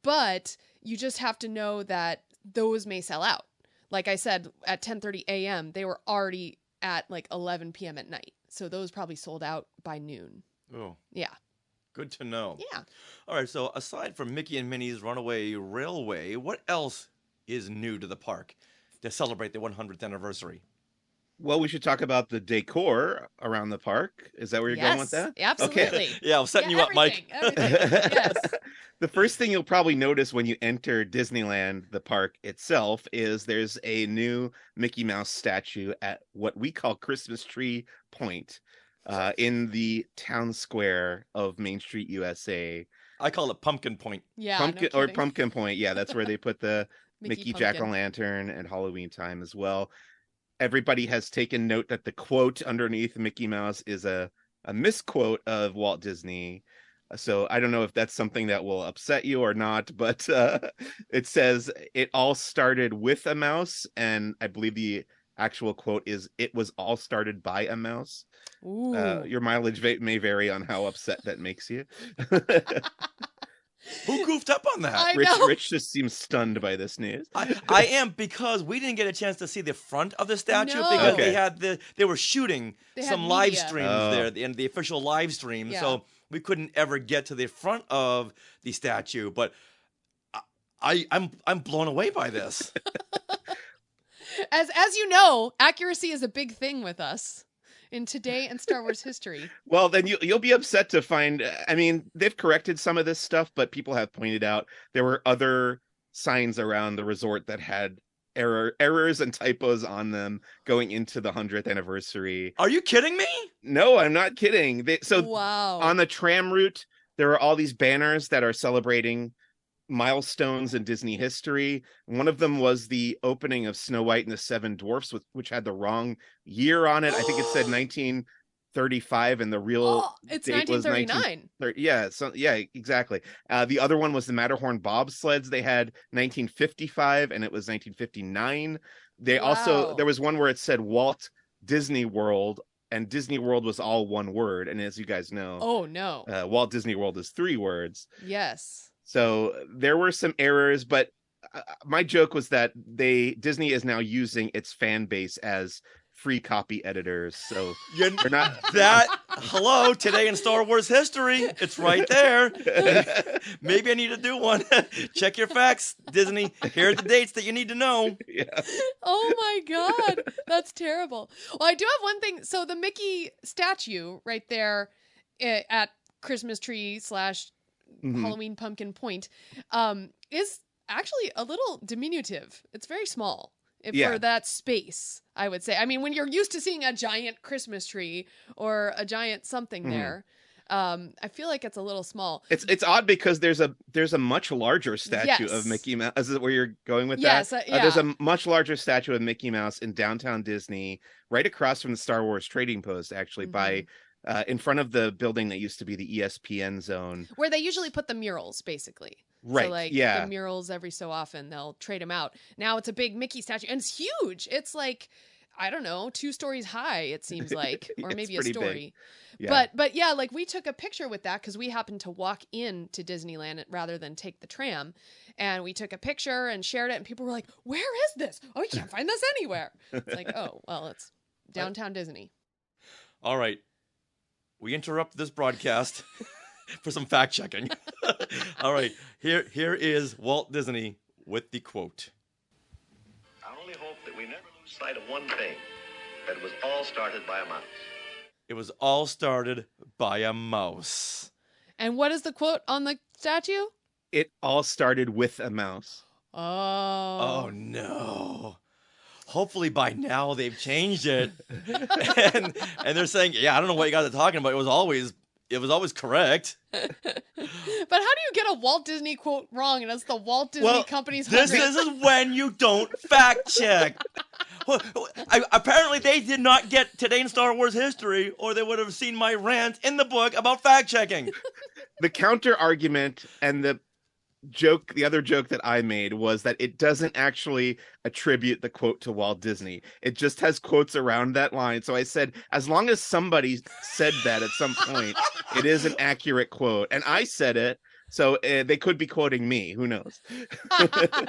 But you just have to know that those may sell out. Like I said, at 10:30 a.m., they were already at like 11 p.m. at night. So those probably sold out by noon. Oh. Yeah. Good to know. Yeah. All right, so aside from Mickey and Minnie's Runaway Railway, what else is new to the park to celebrate the 100th anniversary? Well, we should talk about the decor around the park. Is that where you're going with that? Absolutely. Okay. Yeah, I'm setting you up, Mike. Everything. Yes. The first thing you'll probably notice when you enter Disneyland, the park itself, is there's a new Mickey Mouse statue at what we call Christmas Tree Point in the town square of Main Street, USA. I call it Pumpkin Point. Yeah, Pumpkin Point. Yeah, that's where they put the Mickey Jack-o'-lantern at Halloween time as well. Everybody has taken note that the quote underneath Mickey Mouse is a misquote of Walt Disney. So I don't know if that's something that will upset you or not, but it says it all started with a mouse. And I believe the actual quote is, "It was all started by a mouse." Your mileage may vary on how upset that makes you. Who goofed up on that? Rich just seems stunned by this news. I am, because we didn't get a chance to see the front of the statue because they were shooting some live streams there, the official live stream. Yeah. So we couldn't ever get to the front of the statue. But I'm blown away by this. As you know, accuracy is a big thing with us in today and Star Wars history. Well, then you'll be upset to find, I mean, they've corrected some of this stuff, but people have pointed out there were other signs around the resort that had errors and typos on them going into the 100th anniversary. Are you kidding me? No, I'm not kidding. Wow. On the tram route, there are all these banners that are celebrating milestones in Disney history. One of them was the opening of Snow White and the Seven Dwarfs, which had the wrong year on it. I think it said 1935, and the real it's date was 1939. Yeah, exactly. The other one was the Matterhorn bobsleds. They had 1955, and it was 1959. They also, there was one where it said Walt Disney World, and Disney World was all one word. And as you guys know, Walt Disney World is 3 words. Yes. So there were some errors, but my joke was that Disney is now using its fan base as free copy editors. So you're not that. Hello, today in Star Wars history, it's right there. Maybe I need to do one. Check your facts, Disney. Here are the dates that you need to know. Yeah. Oh my God, that's terrible. Well, I do have one thing. So the Mickey statue right there at Christmas tree / Halloween Pumpkin Point is actually a little diminutive. It's very small for that space, I would say. I mean, when you're used to seeing a giant Christmas tree or a giant something there, I feel like it's a little small. It's odd because there's a much larger statue of Mickey Mouse. Is it where you're going with that? Yeah. There's a much larger statue of Mickey Mouse in downtown Disney, right across from the Star Wars Trading Post, actually, by in front of the building that used to be the ESPN zone. Where they usually put the murals, basically. Right, So, the murals every so often, they'll trade them out. Now it's a big Mickey statue, and it's huge. It's like, I don't know, 2 stories high, it seems like, or maybe a story. Yeah. But yeah, like we took a picture with that because we happened to walk into Disneyland rather than take the tram. And we took a picture and shared it, and people were like, "Where is this? Oh, we can't find this anywhere." It's like, oh, well, it's downtown Disney. All right. We interrupt this broadcast for some fact checking. All right. Here is Walt Disney with the quote. I only hope that we never lose sight of one thing, that it was all started by a mouse. It was all started by a mouse. And what is the quote on the statue? It all started with a mouse. Oh no. Hopefully by now they've changed it. and they're saying, yeah, I don't know what you guys are talking about. It was always correct. But how do you get a Walt Disney quote wrong and it's the Walt Disney Company's 100th? This is when you don't fact check. Well, apparently they did not get Today in Star Wars history, or they would have seen my rant in the book about fact checking. The counter argument and the other joke that I made was that it doesn't actually attribute the quote to Walt Disney. It just has quotes around that line. So I said, as long as somebody said that at some point, it is an accurate quote. And I said it. So they could be quoting me. Who knows?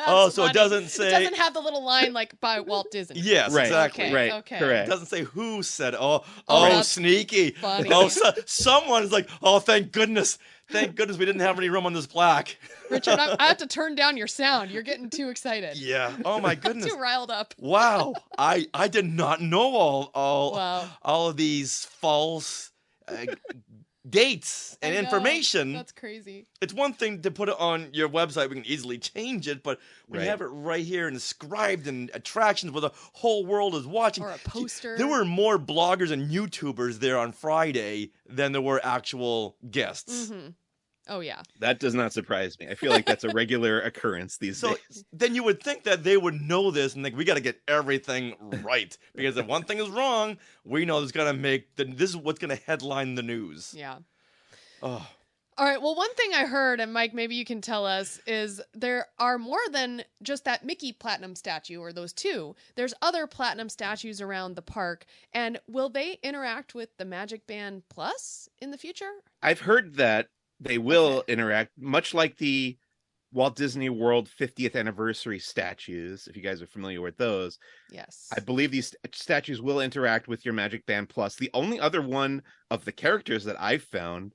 Oh, so funny. it doesn't say. It doesn't have the little line like by Walt Disney. Yes, Right, exactly. Okay, right, okay. correct. It doesn't say who said it. Oh, that's sneaky. funny. Oh, someone is like, oh, thank goodness. Thank goodness we didn't have any room on this plaque. Richard, I have to turn down your sound. You're getting too excited. Yeah. Oh, my goodness. Too riled up. Wow. I did not know Wow. all of these false dates and I know. information. That's crazy. It's one thing to put it on your website. We can easily change it, but we Right. have it right here inscribed in attractions where the whole world is watching. Or a poster. There were more bloggers and YouTubers there on Friday than there were actual guests. Mm-hmm. Oh, yeah. That does not surprise me. I feel like that's a regular occurrence these So days. then you would think that they would know this and think, we got to get everything right. Because if one thing is wrong, we know it's going to this is what's going to headline the news. Yeah. Oh. All right. Well, one thing I heard, and Mike, maybe you can tell us, is there are more than just that Mickey Platinum statue or those two. There's other Platinum statues around the park. And will they interact with the Magic Band Plus in the future? I've heard that they will interact, much like the Walt Disney World 50th anniversary statues, if you guys are familiar with those. Yes. I believe these statues will interact with your Magic Band Plus. The only other one of the characters that I've found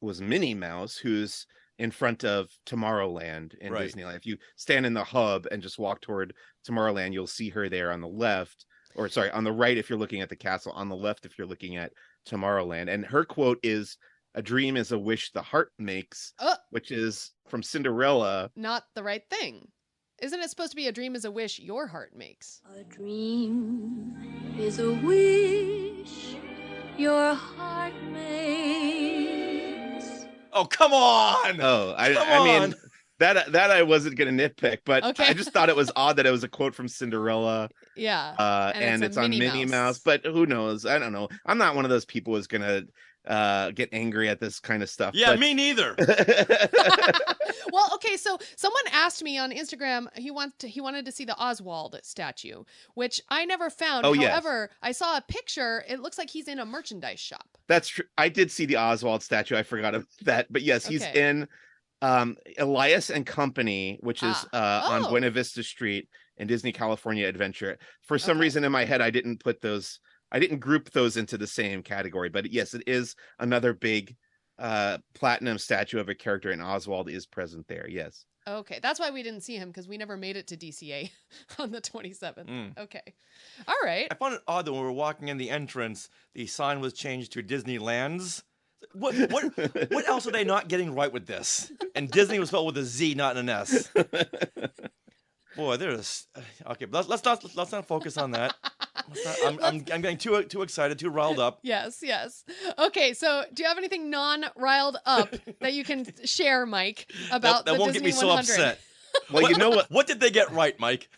was Minnie Mouse, who's in front of Tomorrowland in Right. Disneyland. If you stand in the hub and just walk toward Tomorrowland, you'll see her there on the left, or sorry, on the right if you're looking at the castle, on the left if you're looking at Tomorrowland. And her quote is, "A dream is a wish the heart makes," which is from Cinderella. Not the right thing. Isn't it supposed to be a dream is a wish your heart makes? A dream is a wish your heart makes. Oh, come on! Oh, I Come mean, on. that I wasn't going to nitpick, but Okay. I just thought it was odd that it was a quote from Cinderella. Yeah. And it's on Minnie Mouse, but who knows? I don't know. I'm not one of those people who's going to get angry at this kind of stuff. Yeah, but... me neither. Well, okay, so someone asked me on Instagram, he wanted to see the Oswald statue, which I never found. Oh, yes. However, I saw a picture. It looks like he's in a merchandise shop. That's true. I did see the Oswald statue. I forgot about that. But yes, he's Okay. in Elias and Company, which is on Oh. Buena Vista Street in Disney California Adventure. For some reason in my head, I didn't group those into the same category. But yes, it is another big platinum statue of a character, and Oswald is present there. Yes. Okay, that's why we didn't see him, because we never made it to DCA on the 27th. Mm. Okay. All right. I found it odd that when we were walking in the entrance, the sign was changed to Disneyland's. What else are they not getting right with this? And Disney was spelled with a Z, not an S. Boy, there's okay. But let's not focus on that. I'm getting too excited, too riled up. Yes. Okay, so do you have anything non-riled up that you can share, Mike, about that the won't Disney get me 100? so upset. Well, you know what? What did they get right, Mike?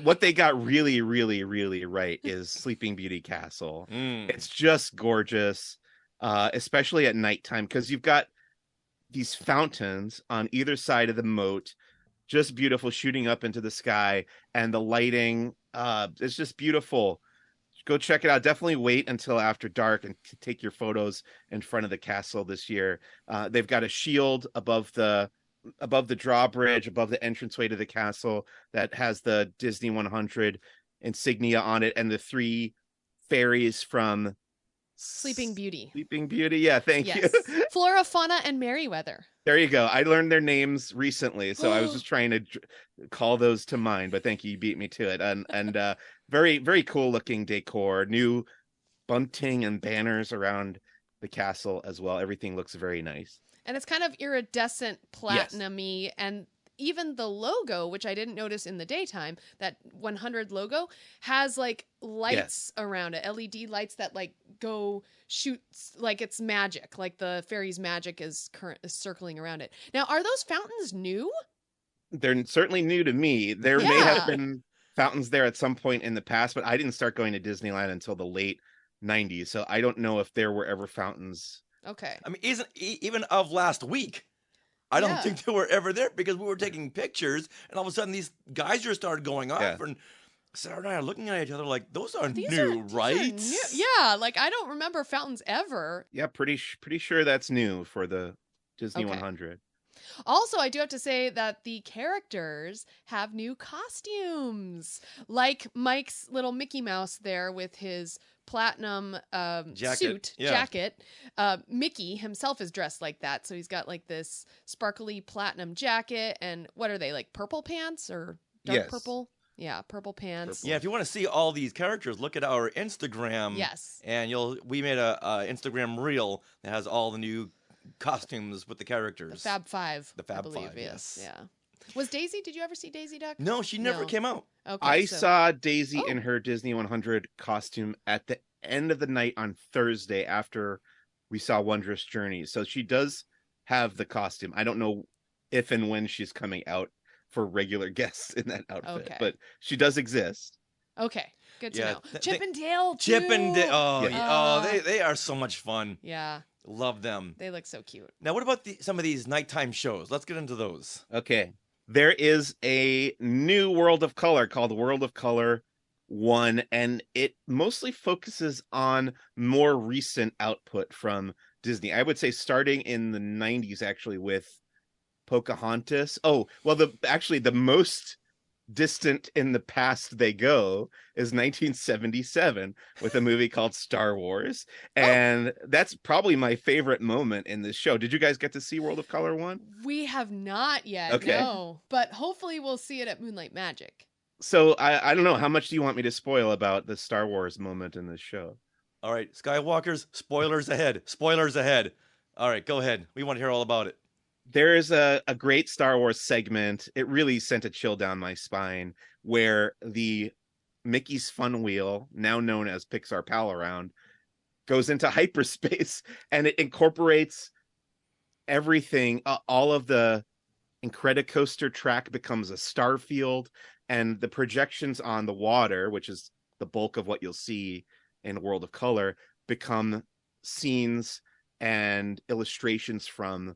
What they got really, really, really right is Sleeping Beauty Castle. It's just gorgeous, especially at nighttime, because you've got these fountains on either side of the moat, just beautiful, shooting up into the sky, and the lighting, it's just beautiful. Go check it out. Definitely wait until after dark and take your photos in front of the castle this year. They've got a shield above the drawbridge, above the entranceway to the castle, that has the Disney 100 insignia on it, and the three fairies from Sleeping Beauty. Sleeping Beauty. Yeah, thank you. Flora, Fauna, and Merryweather. There you go. I learned their names recently, so I was just trying to call those to mind, but thank you. You beat me to it. And very, very cool looking decor, new bunting and banners around the castle as well. Everything looks very nice. And it's kind of iridescent platinum-y, and even the logo, which I didn't notice in the daytime, that 100 logo has like lights around it, LED lights that like go shoots like it's magic, like the fairy's magic is circling around it. Now, are those fountains new? They're certainly new to me. There may have been fountains there at some point in the past, but I didn't start going to Disneyland until the late 90s, so I don't know if there were ever fountains. Okay. I mean, even of last week, I don't think they were ever there, because we were taking pictures, and all of a sudden these geysers started going off, and Sarah and I are looking at each other like, those are new, right? Yeah, like I don't remember fountains ever. Yeah, pretty sure that's new for the Disney 100. Also, I do have to say that the characters have new costumes, like Mike's little Mickey Mouse there with his platinum jacket. Mickey himself is dressed like that, so he's got like this sparkly platinum jacket, and what are they, like purple pants or dark purple? Yeah, purple pants. Yeah, if you want to see all these characters, look at our Instagram. Yes. And we made a Instagram reel that has all the new costumes with the characters. The Fab Five. The Fab I believe, Five, yes. Yeah. Was Daisy? Did you ever see Daisy Duck? No, she never came out. Okay, I saw Daisy in her Disney 100 costume at the end of the night on Thursday after we saw Wondrous Journey. So she does have the costume. I don't know if and when she's coming out for regular guests in that outfit, but she does exist. Okay, good to know. Chip and Dale, too. Chip and Dale. Oh, they are so much fun. Yeah. Love them. They look so cute. Now, what about some of these nighttime shows? Let's get into those. Okay. There is a new World of Color called World of Color 1, and it mostly focuses on more recent output from Disney. I would say starting in the 90s, actually, with Pocahontas. Oh, well, the most distant in the past they go is 1977 with a movie called Star Wars, and that's probably my favorite moment in this show. Did you guys get to see World of Color 1? We have not yet, no, but hopefully we'll see it at Moonlight Magic. So I don't know, how much do you want me to spoil about the Star Wars moment in this show? All right, Skywalkers, spoilers ahead. Spoilers ahead. All right, go ahead. We want to hear all about it. There's a great Star Wars segment. It really sent a chill down my spine, where the Mickey's Fun Wheel, now known as Pixar Pal Around, goes into hyperspace, and it incorporates everything. All of the Incredicoaster track becomes a star field, and the projections on the water, which is the bulk of what you'll see in World of Color, become scenes and illustrations from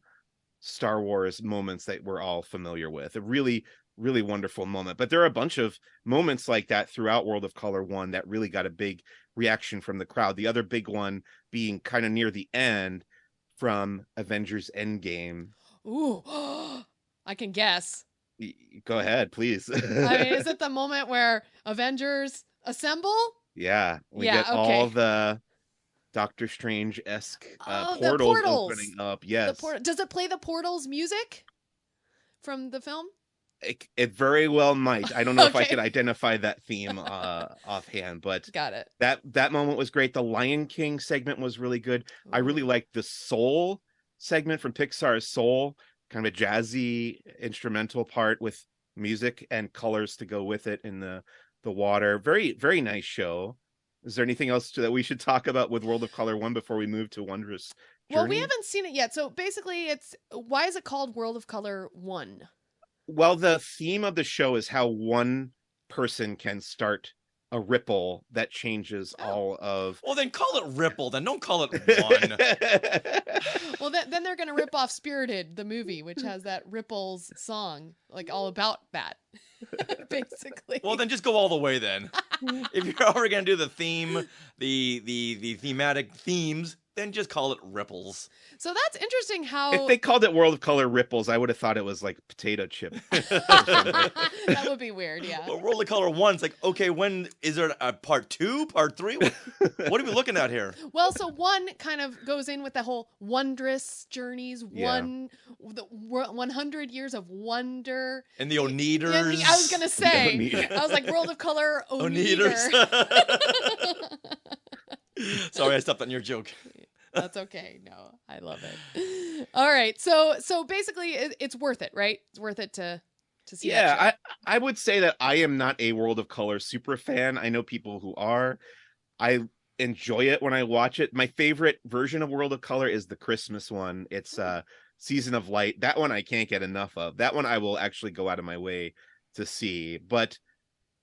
Star Wars moments that we're all familiar with. A really, really wonderful moment. But there are a bunch of moments like that throughout World of Color 1 that really got a big reaction from the crowd. The other big one being kind of near the end from Avengers Endgame. Ooh, I can guess. Go ahead, please. I mean, is it the moment where Avengers assemble? Yeah, we get all the Doctor Strange-esque portals opening up. Yes. Does it play the Portals music from the film? It very well might. I don't know if I could identify that theme offhand, but got it. That moment was great. The Lion King segment was really good. Ooh. I really liked the Soul segment from Pixar's Soul, kind of a jazzy instrumental part with music and colors to go with it in the water. Very, very nice show. Is there anything else that we should talk about with World of Color 1 before we move to Wondrous Journey? Well, we haven't seen it yet. So basically, why is it called World of Color 1? Well, the theme of the show is how one person can start a ripple that changes all of... Well, then call it Ripple. Then don't call it 1. Well, then they're going to rip off Spirited, the movie, which has that Ripples song, like all about that, basically. Well, then just go all the way then. If you're already going to do the theme, the thematic themes, then just call it Ripples. So that's interesting how... If they called it World of Color Ripples, I would have thought it was like potato chip. That would be weird, yeah. But World of Color 1's like, okay, when is there a part 2, part 3? What are we looking at here? Well, so 1 kind of goes in with the whole wondrous journeys, the 100 years of wonder. And the Oneaters. Yeah, I was going to say, I was like, World of Color Oneaters. Sorry, I stepped on your joke. That's okay. No, I love it. All right. So basically it's worth it, right? It's worth it to see that show. I would say that I am not a World of Color super fan. I know people who are. I enjoy it when I watch it. My favorite version of World of Color is the Christmas one. It's Season of Light. That one I can't get enough of. That one I will actually go out of my way to see. But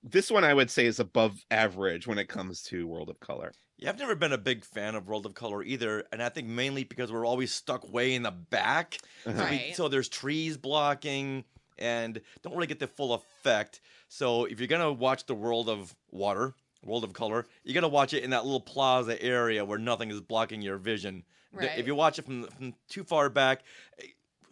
this one I would say is above average when it comes to World of Color. Yeah, I've never been a big fan of World of Color either, and I think mainly because we're always stuck way in the back. Right. So there's trees blocking and don't really get the full effect. So if you're going to watch the World of Color, you got to watch it in that little plaza area where nothing is blocking your vision. Right. If you watch it from too far back,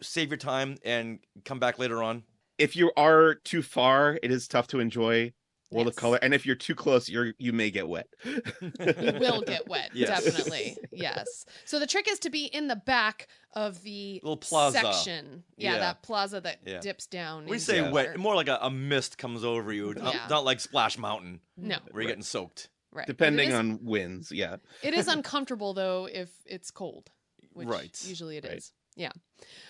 save your time and come back later on? If you are too far, it is tough to enjoy World of Color, and if you're too close, you may get wet. You will get wet, Yes. Definitely. Yes. So the trick is to be in the back of the Little plaza section. Yeah, that plaza that dips down. We into say the wet, water. more like a mist comes over you. Yeah. Not like Splash Mountain. No. Where you're getting soaked. Right. Depending on winds, yeah. It is uncomfortable though if it's cold, which usually it is. Yeah.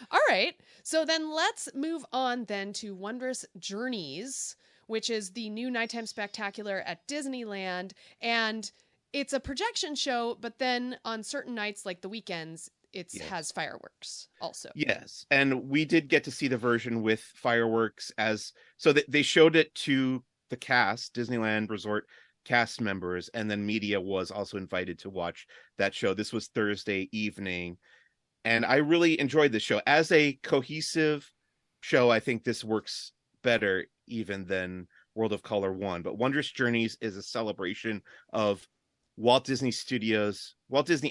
All right. So then let's move on then to Wondrous Journeys, which is the new nighttime spectacular at Disneyland. And it's a projection show, but then on certain nights, like the weekends, it has fireworks also. Yes. And we did get to see the version with fireworks so that they showed it to the cast, Disneyland Resort cast members, and then media was also invited to watch that show. This was Thursday evening. And I really enjoyed this show. As a cohesive show, I think this works better even than World of Color 1. But Wondrous Journeys is a celebration of Walt Disney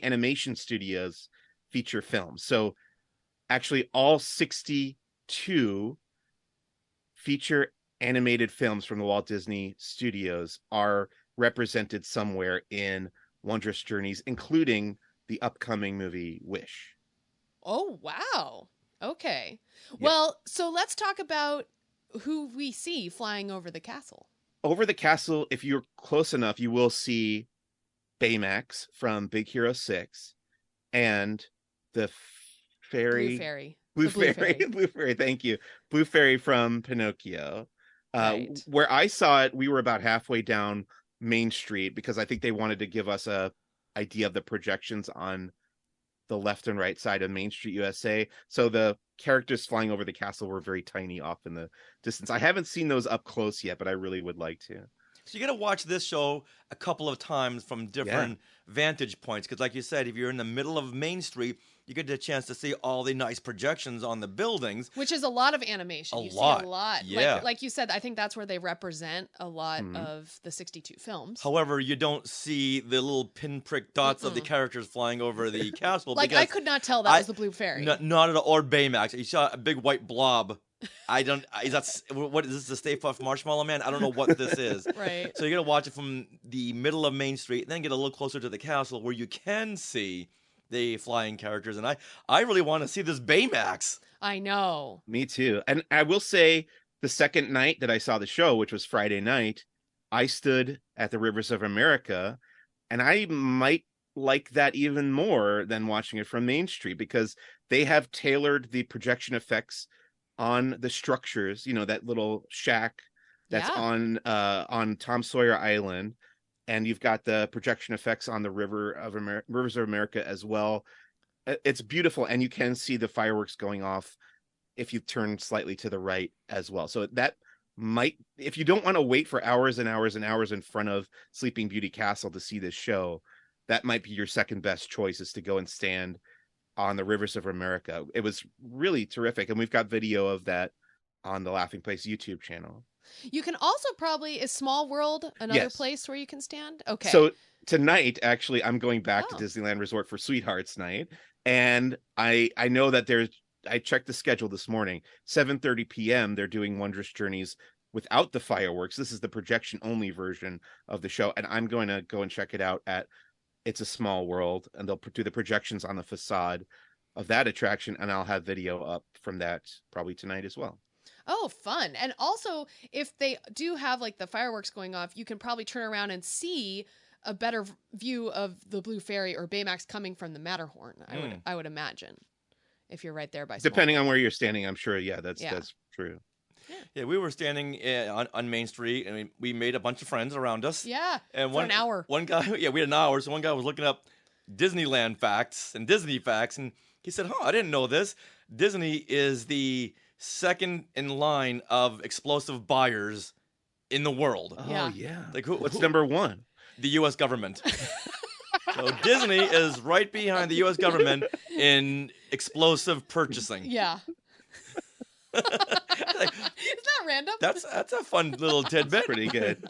Animation Studios feature films. So actually all 62 feature animated films from the Walt Disney Studios are represented somewhere in Wondrous Journeys, including the upcoming movie Wish. Oh, wow. Okay. Yeah. Well, so let's talk about who we see flying over the castle. Over the castle, if you're close enough, you will see Baymax from Big Hero 6 and the fairy. Blue Fairy, thank you. Blue Fairy from Pinocchio. Right. Where I saw it, we were about halfway down Main Street because I think they wanted to give us a idea of the projections on the left and right side of Main Street, USA. So the characters flying over the castle were very tiny off in the distance. I haven't seen those up close yet, but I really would like to. So you got to watch this show a couple of times from different vantage points. Because like you said, if you're in the middle of Main Street, you get a chance to see all the nice projections on the buildings. Which is a lot of animation. See a lot. Yeah. Like you said, I think that's where they represent a lot of the 62 films. However, you don't see the little pinprick dots of the characters flying over the castle. Like, I could not tell that was the Blue Fairy. Not at all. Or Baymax. You saw a big white blob. What is this, the Stay Puft Marshmallow Man? I don't know what this is. Right. So you got to watch it from the middle of Main Street, then get a little closer to the castle where you can see the flying characters. And I really want to see this Baymax. I know. Me too. And I will say the second night that I saw the show, which was Friday night, I stood at the Rivers of America, and I might like that even more than watching it from Main Street because they have tailored the projection effects on the structures, that little shack that's on Tom Sawyer Island, and you've got the projection effects on the Rivers of America as well. It's beautiful, and you can see the fireworks going off if you turn slightly to the right as well. So that might, if you don't want to wait for hours and hours and hours in front of Sleeping Beauty Castle to see this show, that might be your second best choice, is to go and stand on the Rivers of America. It was really terrific, and we've got video of that on the Laughing Place YouTube channel. You can also is Small World another place where you can stand? Okay. So tonight, actually, I'm going back to Disneyland Resort for Sweethearts Night, and I know that I checked the schedule this morning, 7:30 p.m. they're doing Wondrous Journeys without the fireworks. This is the projection only version of the show, and I'm going to go and check it out at It's a Small World, and they'll do the projections on the facade of that attraction, and I'll have video up from that probably tonight as well. Oh, fun. And also, if they do have the fireworks going off, you can probably turn around and see a better view of the Blue Fairy or Baymax coming from the Matterhorn, I would imagine, if you're right there by Depending on where you're standing, I'm sure, that's true. Yeah, we were standing on Main Street, and we made a bunch of friends around us. Yeah, and for an hour. One guy, we had an hour, so one guy was looking up Disneyland facts and Disney facts, and he said, I didn't know this. Disney is the second in line of explosive buyers in the world. Oh, yeah. What's number one? The U.S. government. So Disney is right behind the U.S. government in explosive purchasing. Yeah. Is that random? That's a fun little tidbit. Pretty good.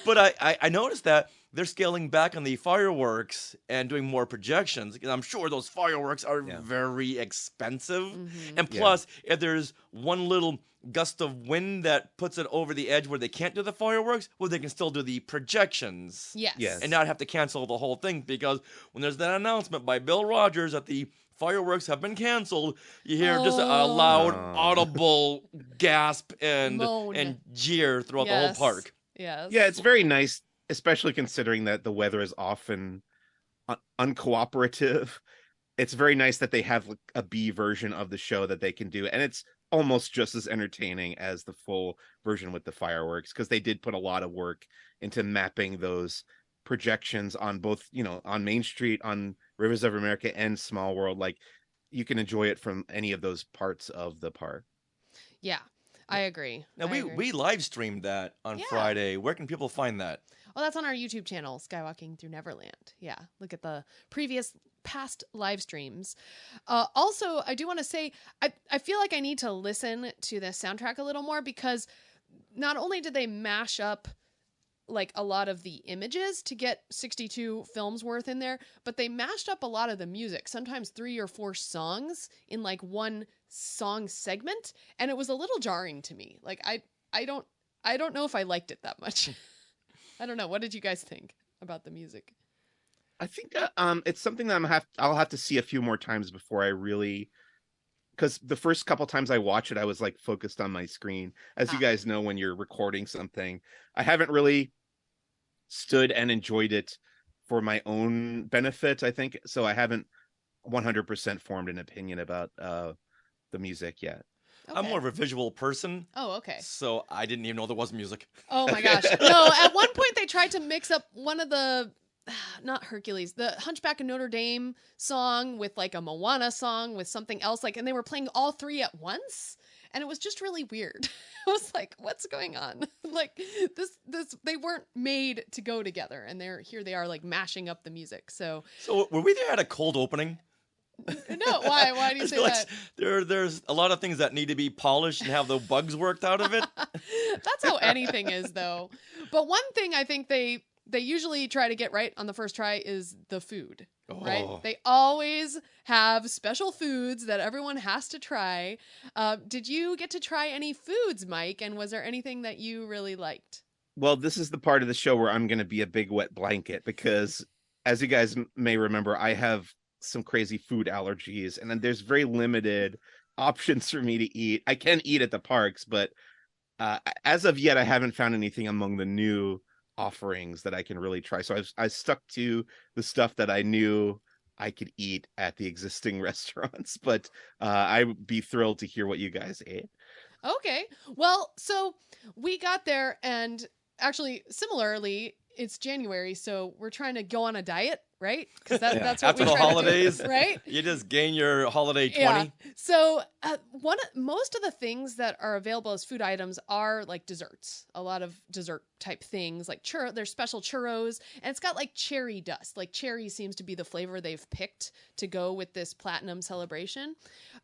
But I noticed that they're scaling back on the fireworks and doing more projections. Because I'm sure those fireworks are very expensive. And plus, if there's one little gust of wind that puts it over the edge where they can't do the fireworks, well, they can still do the projections. Yes. And not have to cancel the whole thing. Because when there's that announcement by Bill Rogers that the fireworks have been canceled, you hear just a loud, audible gasp and jeer throughout the whole park. Yes. Yeah, it's very nice, especially considering that the weather is often uncooperative. It's very nice that they have a B version of the show that they can do, and it's almost just as entertaining as the full version with the fireworks, because they did put a lot of work into mapping those projections on both, on Main Street, on Rivers of America, and Small World. Like, you can enjoy it from any of those parts of the park. Yeah, I agree. Now, we live streamed that on Friday. Where can people find that? Well, that's on our YouTube channel, SKYwalking Through Neverland. Yeah, look at the past live streams. Also, I do want to say, I feel like I need to listen to the soundtrack a little more, because not only did they mash up like a lot of the images to get 62 films worth in there, but they mashed up a lot of the music, sometimes 3 or 4 songs in like one song segment, and it was a little jarring to me. Like I don't know if I liked it that much. I don't know. What did you guys think about the music? I think it's something that I'll have to see a few more times before I really, because the first couple times I watched it, I was like focused on my screen. As you guys know, when you're recording something, I haven't really stood and enjoyed it for my own benefit, I think. So I haven't 100% formed an opinion about the music yet. Okay. I'm more of a visual person. Oh, okay. So I didn't even know there was music. Oh my gosh. No, at one point they tried to mix up one of the, not Hercules, the Hunchback of Notre Dame song with like a Moana song with something else, like, and they were playing all 3 at once. And it was just really weird. I was like, what's going on? Like this, they weren't made to go together. And here they are like mashing up the music. So were we there at a cold opening? No, why? Why do you say that? There's a lot of things that need to be polished and have the bugs worked out of it. That's how anything is, though. But one thing I think they usually try to get right on the first try is the food, right? They always have special foods that everyone has to try. Did you get to try any foods, Mike? And was there anything that you really liked? Well, this is the part of the show where I'm going to be a big wet blanket, because as you guys may remember, I have some crazy food allergies, and then there's very limited options for me to eat. I can eat at the parks, but as of yet, I haven't found anything among the new offerings that I can really try. So I stuck to the stuff that I knew I could eat at the existing restaurants, but I would be thrilled to hear what you guys ate. Okay. Well, so we got there, and actually, similarly, it's January, so we're trying to go on a diet, right? Because that's what after we the try holidays, to do, right? You just gain your holiday 20. Yeah. So most of the things that are available as food items are like desserts. A lot of dessert type things, like there's special churros, and it's got like cherry dust. Like cherry seems to be the flavor they've picked to go with this platinum celebration,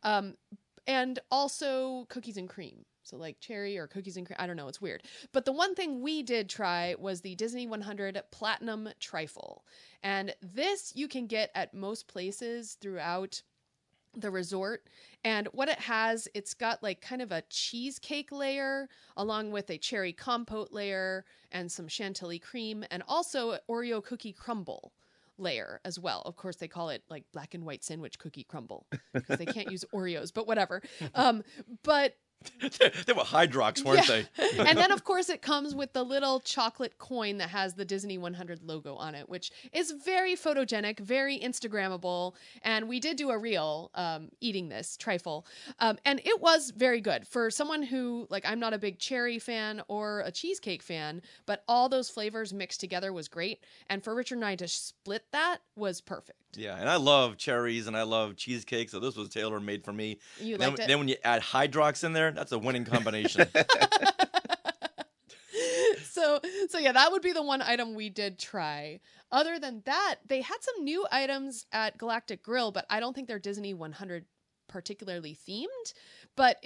and also cookies and cream. So like cherry or cookies and cream, I don't know, it's weird. But the one thing we did try was the Disney100 Platinum Trifle. And this you can get at most places throughout the resort. And what it has, it's got like kind of a cheesecake layer along with a cherry compote layer and some chantilly cream, and also Oreo cookie crumble layer as well. Of course, they call it like black and white sandwich cookie crumble because they can't use Oreos, but whatever. But they were Hydrox, weren't they? And then, of course, it comes with the little chocolate coin that has the Disney100 logo on it, which is very photogenic, very Instagrammable. And we did do a reel eating this trifle. And it was very good for someone who, like, I'm not a big cherry fan or a cheesecake fan, but all those flavors mixed together was great. And for Richard and I to split that was perfect. Yeah, and I love cherries and I love cheesecake, so this was tailor-made for me. You liked it? Then when you add Hydrox in there, that's a winning combination. So yeah, that would be the one item we did try. Other than that, they had some new items at Galactic Grill, but I don't think they're Disney100 particularly themed. But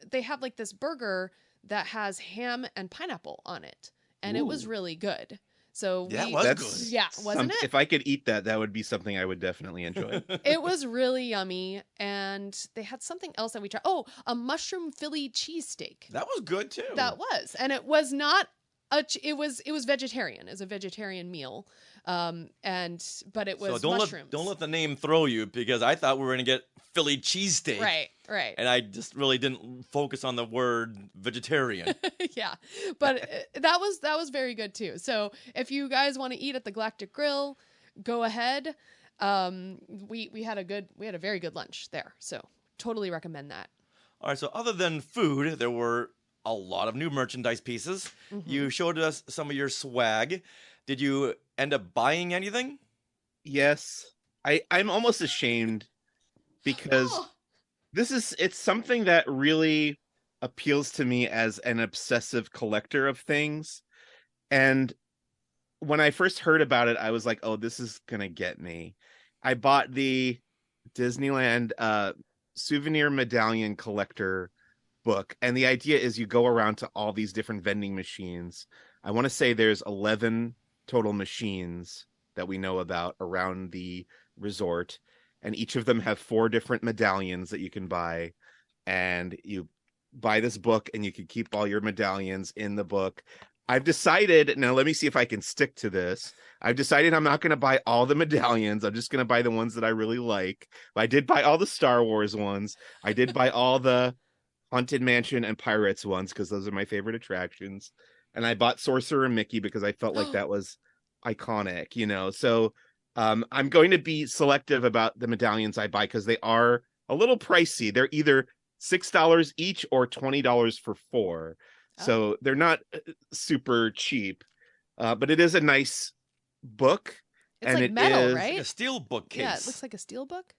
they have like this burger that has ham and pineapple on it. and it was really good. So Yeah, we, it was That's good. yeah, wasn't it? If I could eat that, that would be something I would definitely enjoy. It was really yummy, and they had something else that we tried. Oh, a mushroom Philly cheesesteak. That was good too. That was, and it was not it was vegetarian. It was a vegetarian meal, but it was so mushrooms. don't let the name throw you, because I thought we were gonna get Philly cheesesteak. Right. And I just really didn't focus on the word vegetarian. Yeah, but that was very good too. So if you guys want to eat at the Galactic Grill, go ahead. We had a very good lunch there, so totally recommend that. All right, so other than food, there were a lot of new merchandise pieces. Mm-hmm. You showed us some of your swag. Did you end up buying anything? Yes. I'm almost ashamed because it's something that really appeals to me as an obsessive collector of things. And when I first heard about it, I was like, oh, this is going to get me. I bought the Disneyland souvenir medallion collector book. And the idea is you go around to all these different vending machines. I want to say there's 11 total machines that we know about around the resort. And each of them have 4 different medallions that you can buy. And you buy this book and you can keep all your medallions in the book. I've decided, now let me see if I can stick to this. I've decided I'm not going to buy all the medallions. I'm just going to buy the ones that I really like. But I did buy all the Star Wars ones. I did buy all the Haunted Mansion and Pirates ones because those are my favorite attractions. And I bought Sorcerer and Mickey because I felt like that was iconic, you know. So I'm going to be selective about the medallions I buy because they are a little pricey. They're either $6 each or $20 for 4. So they're not super cheap, but it is a nice book. It's and like it metal, is right? Like a steel bookcase. Yeah, it looks like a steel book.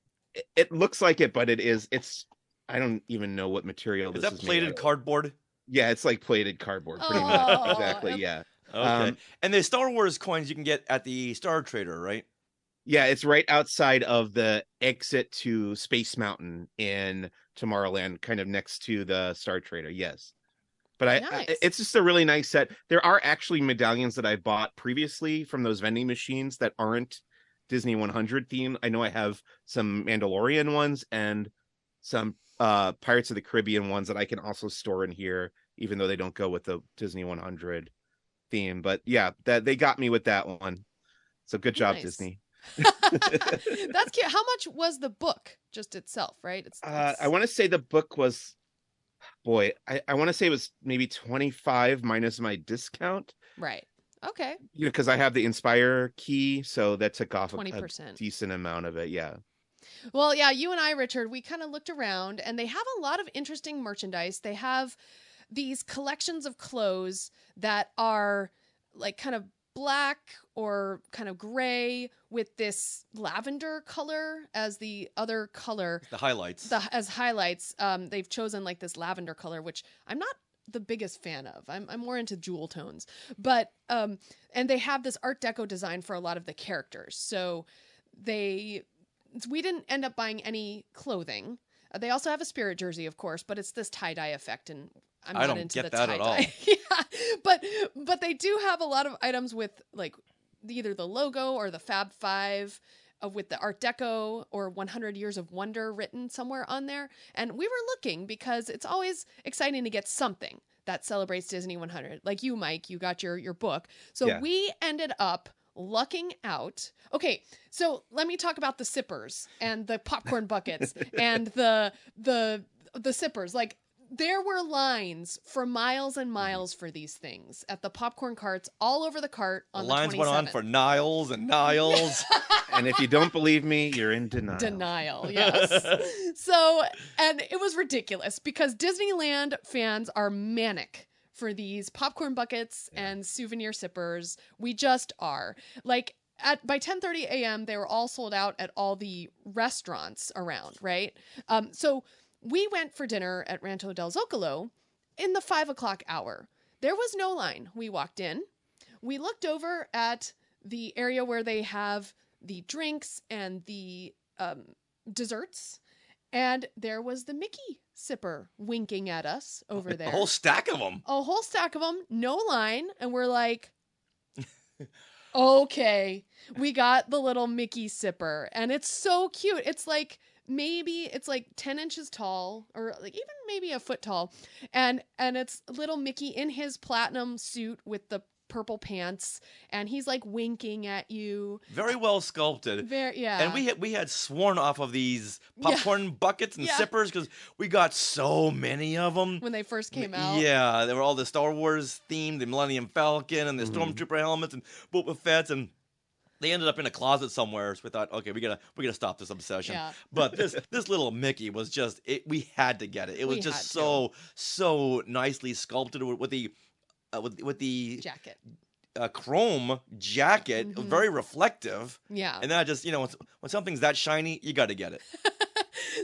It looks like it, but it's I don't even know what material Is this that is plated made cardboard? Yeah, it's like plated cardboard, pretty much. Exactly, yeah. Okay. And the Star Wars coins you can get at the Star Trader, right? Yeah, it's right outside of the exit to Space Mountain in Tomorrowland, kind of next to the Star Trader. Yes. But it's just a really nice set. There are actually medallions that I bought previously from those vending machines that aren't Disney100 themed. I know I have some Mandalorian ones and some Pirates of the Caribbean ones that I can also store in here, even though they don't go with the Disney100 theme. But yeah, that they got me with that one. So good job, Disney. That's cute. How much was the book just itself, right? It's I want to say the book was, boy, I want to say it was maybe 25 minus my discount. Right. Okay. You know, because I have the Inspire key, so that took off 20%. a decent amount of it. Yeah. Well, yeah, you and I, Richard, we kind of looked around, and they have a lot of interesting merchandise. They have these collections of clothes that are like kind of black or kind of gray with this lavender color as the other color. The highlights. As highlights, they've chosen like this lavender color, which I'm not the biggest fan of. I'm more into jewel tones. But and they have this Art Deco design for a lot of the characters. So we didn't end up buying any clothing. They also have a Spirit jersey, of course, but it's this tie-dye effect, and I don't into get the that tie-dye. at all. Yeah, but they do have a lot of items with like either the logo or the Fab Five with the Art Deco or 100 Years of Wonder written somewhere on there. And we were looking because it's always exciting to get something that celebrates Disney 100. Like you, Mike, you got your book. So we ended up lucking out. Okay, so let me talk about the sippers and the popcorn buckets and the sippers. Like there were lines for miles and miles for these things at the popcorn carts all over the cart on the lines 27th. went on for Niles and Niles. And if you don't believe me, you're in denial. Denial, yes. So, and it was ridiculous because Disneyland fans are manic for these popcorn buckets and souvenir sippers. We just are. Like by 10:30 a.m., they were all sold out at all the restaurants around, right? So we went for dinner at Rancho del Zocalo in the 5 o'clock hour. There was no line. We walked in. We looked over at the area where they have the drinks and the desserts. And there was the Mickey sipper winking at us over there. A whole stack of them. A whole stack of them, no line. And we're like, okay, we got the little Mickey sipper. And it's so cute. It's like, maybe it's like 10 inches tall, or like even maybe a foot tall. And it's little Mickey in his platinum suit with the purple pants, and he's like winking at you. Very well sculpted. Yeah. And we had sworn off of these popcorn buckets and sippers because we got so many of them when they first came out. Yeah, they were all the Star Wars themed, the Millennium Falcon and the Stormtrooper helmets and Boba Fett's, and they ended up in a closet somewhere. So we thought, okay, we gotta stop this obsession. Yeah. But this little Mickey was just we had to get it. It was just so nicely sculpted with the jacket, chrome jacket, very reflective. Yeah. And that just, when something's that shiny, you got to get it.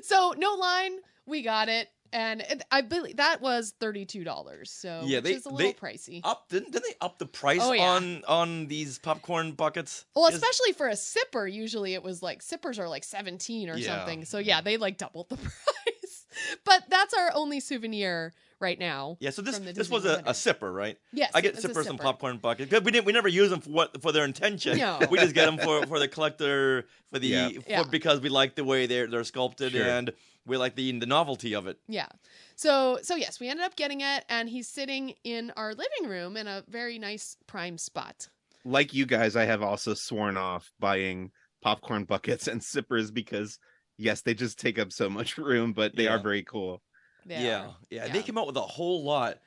So no line, we got it. And I believe that was $32. So which is a little pricey. Didn't they up the price on these popcorn buckets? Well, especially for a sipper, usually it was like sippers are like 17 or something. So yeah, they like doubled the price. But that's our only souvenir right now. Yeah, so this was a sipper, right? Yes, I get sippers and popcorn buckets. We never use them for their intention. No. We just get them for the collector, because we like the way they're sculpted, and we like the novelty of it. Yeah. So yes, we ended up getting it, and he's sitting in our living room in a very nice prime spot. Like you guys, I have also sworn off buying popcorn buckets and sippers because yes, they just take up so much room, but they are very cool. Yeah. They came out with a whole lot.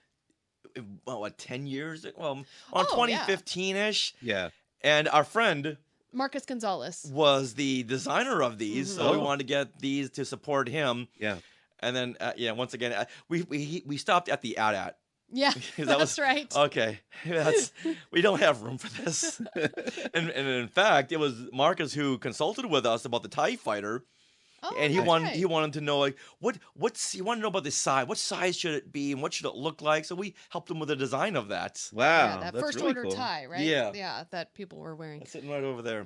10 years? Well, on 2015-ish. Yeah. And our friend Marcus Gonzalez was the designer of these, so we wanted to get these to support him. Yeah. And then, once again, we stopped at the AT-AT. Yeah, that's right. Okay, we don't have room for this. and in fact, it was Marcus who consulted with us about the TIE Fighter. Oh, and he wanted to know he wanted to know about the size. What size should it be, and what should it look like? So we helped him with the design of that. Wow, that that's first really order cool. tie, right? Yeah, that people were wearing. That's sitting right over there.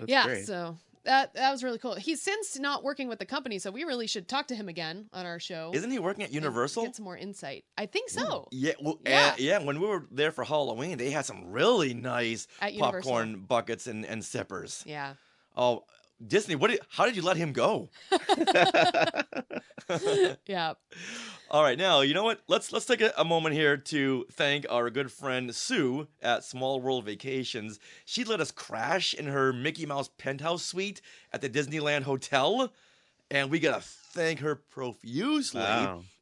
Yeah, great. So that was really cool. He's since not working with the company, so we really should talk to him again on our show. Isn't he working at Universal? Get some more insight. I think so. Yeah, well, when we were there for Halloween, they had some really nice popcorn buckets and sippers. Yeah. Oh, Disney, how did you let him go? Yeah. All right, now, you know what? Let's take a moment here to thank our good friend Sue at Small World Vacations. She let us crash in her Mickey Mouse penthouse suite at the Disneyland Hotel, and we got to thank her profusely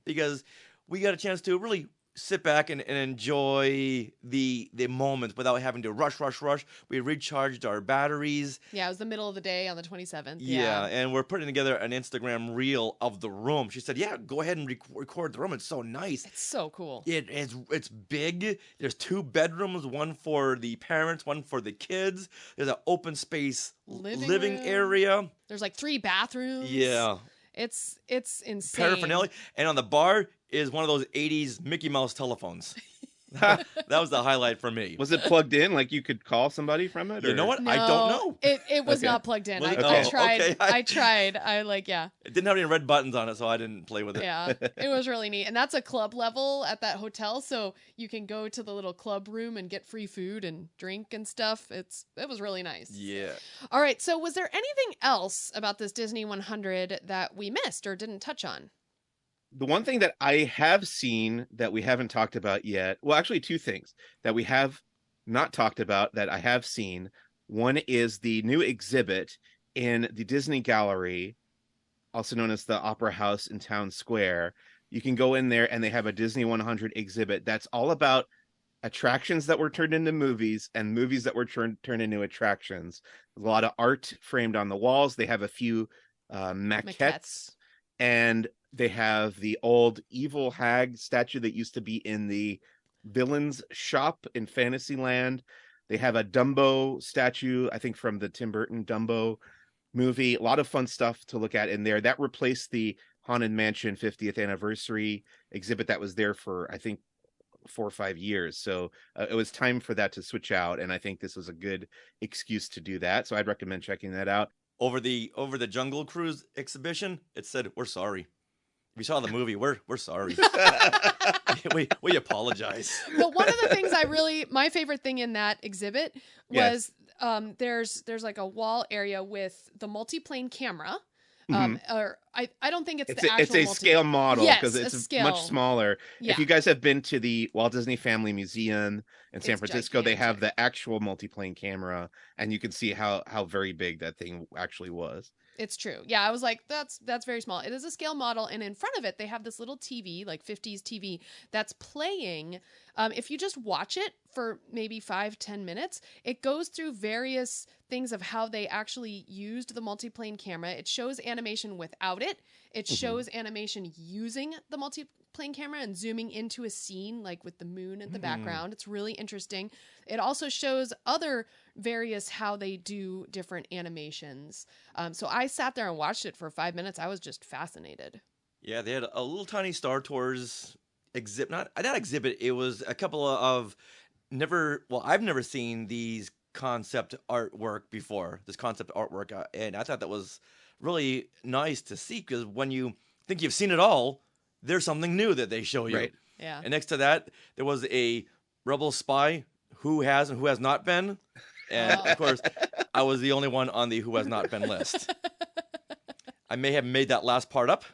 because we got a chance to really sit back and enjoy the moment without having to rush. We recharged our batteries. Yeah, it was the middle of the day on the 27th. Yeah, and we're putting together an Instagram reel of the room. She said, yeah, go ahead and record the room. It's so nice. It's so cool. It's big. There's 2 bedrooms, one for the parents, one for the kids. There's an open space living area. There's like 3 bathrooms. Yeah. It's insane. Paraphernalia. And on the bar is one of those 80s Mickey Mouse telephones. That was the highlight for me. Was it plugged in? Like you could call somebody from it? You know what? No, I don't know. It was not plugged in. I tried. Okay. I tried. It didn't have any red buttons on it, so I didn't play with it. Yeah, it was really neat. And that's a club level at that hotel, so you can go to the little club room and get free food and drink and stuff. It was really nice. Yeah. All right, so was there anything else about this Disney 100 that we missed or didn't touch on? The one thing that I have seen that we haven't talked about yet, well, actually 2 things that we have not talked about that I have seen. One is the new exhibit in the Disney Gallery, also known as the Opera House in Town Square. You can go in there and they have a Disney 100 exhibit that's all about attractions that were turned into movies and movies that were turned into attractions. A lot of art framed on the walls. They have a few maquettes. And they have the old evil hag statue that used to be in the villains shop in Fantasyland. They have a Dumbo statue, I think from the Tim Burton Dumbo movie. A lot of fun stuff to look at in there. That replaced the Haunted Mansion 50th anniversary exhibit that was there for, I think, 4 or 5 years. So it was time for that to switch out. And I think this was a good excuse to do that. So I'd recommend checking that out. over the Jungle Cruise exhibition, it said, "We're sorry. We saw the movie. We're sorry. we apologize." But one of the things my favorite thing in that exhibit was there's like a wall area with the multiplane camera. Or I don't think it's the actual. It's a scale model because it's much smaller. Yeah. If you guys have been to the Walt Disney Family Museum in San Francisco, they have the actual multiplane camera, and you can see how very big that thing actually was. It's true. Yeah, I was like, that's very small. It is a scale model, and in front of it, they have this little TV, like 50s TV, that's playing. If you just watch it for maybe 5-10 minutes, it goes through various things of how they actually used the multiplane camera. It shows animation without it. It shows animation using the multiplane camera and zooming into a scene, like with the moon in the background. It's really interesting. It also shows other various how they do different animations. So I sat there and watched it for 5 minutes. I was just fascinated. Yeah, they had a little tiny Star Tours exhibit. Not exhibit. It was a couple of I've never seen these concept artwork before. This concept artwork, and I thought that was really nice to see because when you think you've seen it all, there's something new that they show you. Right. Yeah. And next to that, there was a rebel spy who has and who has not been. And of course, I was the only one on the who has not been list. I may have made that last part up.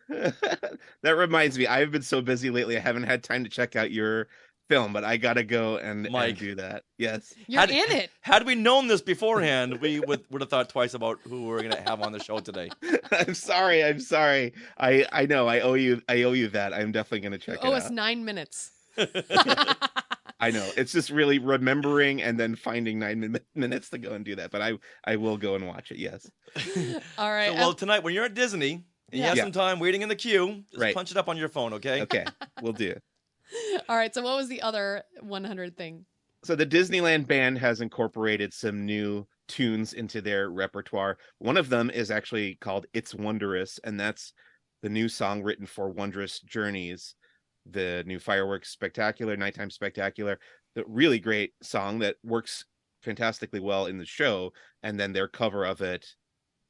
That reminds me, I've been so busy lately, I haven't had time to check out your film, but I gotta go and do that. Yes. You're in it. Had we known this beforehand, we would have thought twice about who we're gonna have on the show today. I'm sorry. I know I owe you that. I'm definitely gonna check it out. Oh, it's 9 minutes. I know. It's just really remembering and then finding 9 minutes to go and do that. But I will go and watch it. Yes. All right. So, well, tonight when you're at Disney and you have some time waiting in the queue, just punch it up on your phone, okay? Okay, we'll do. All right. So what was the other 100 thing? So the Disneyland Band has incorporated some new tunes into their repertoire. One of them is actually called "It's Wondrous," and that's the new song written for Wondrous Journeys, the new fireworks spectacular, nighttime spectacular. The really great song that works fantastically well in the show, and then their cover of it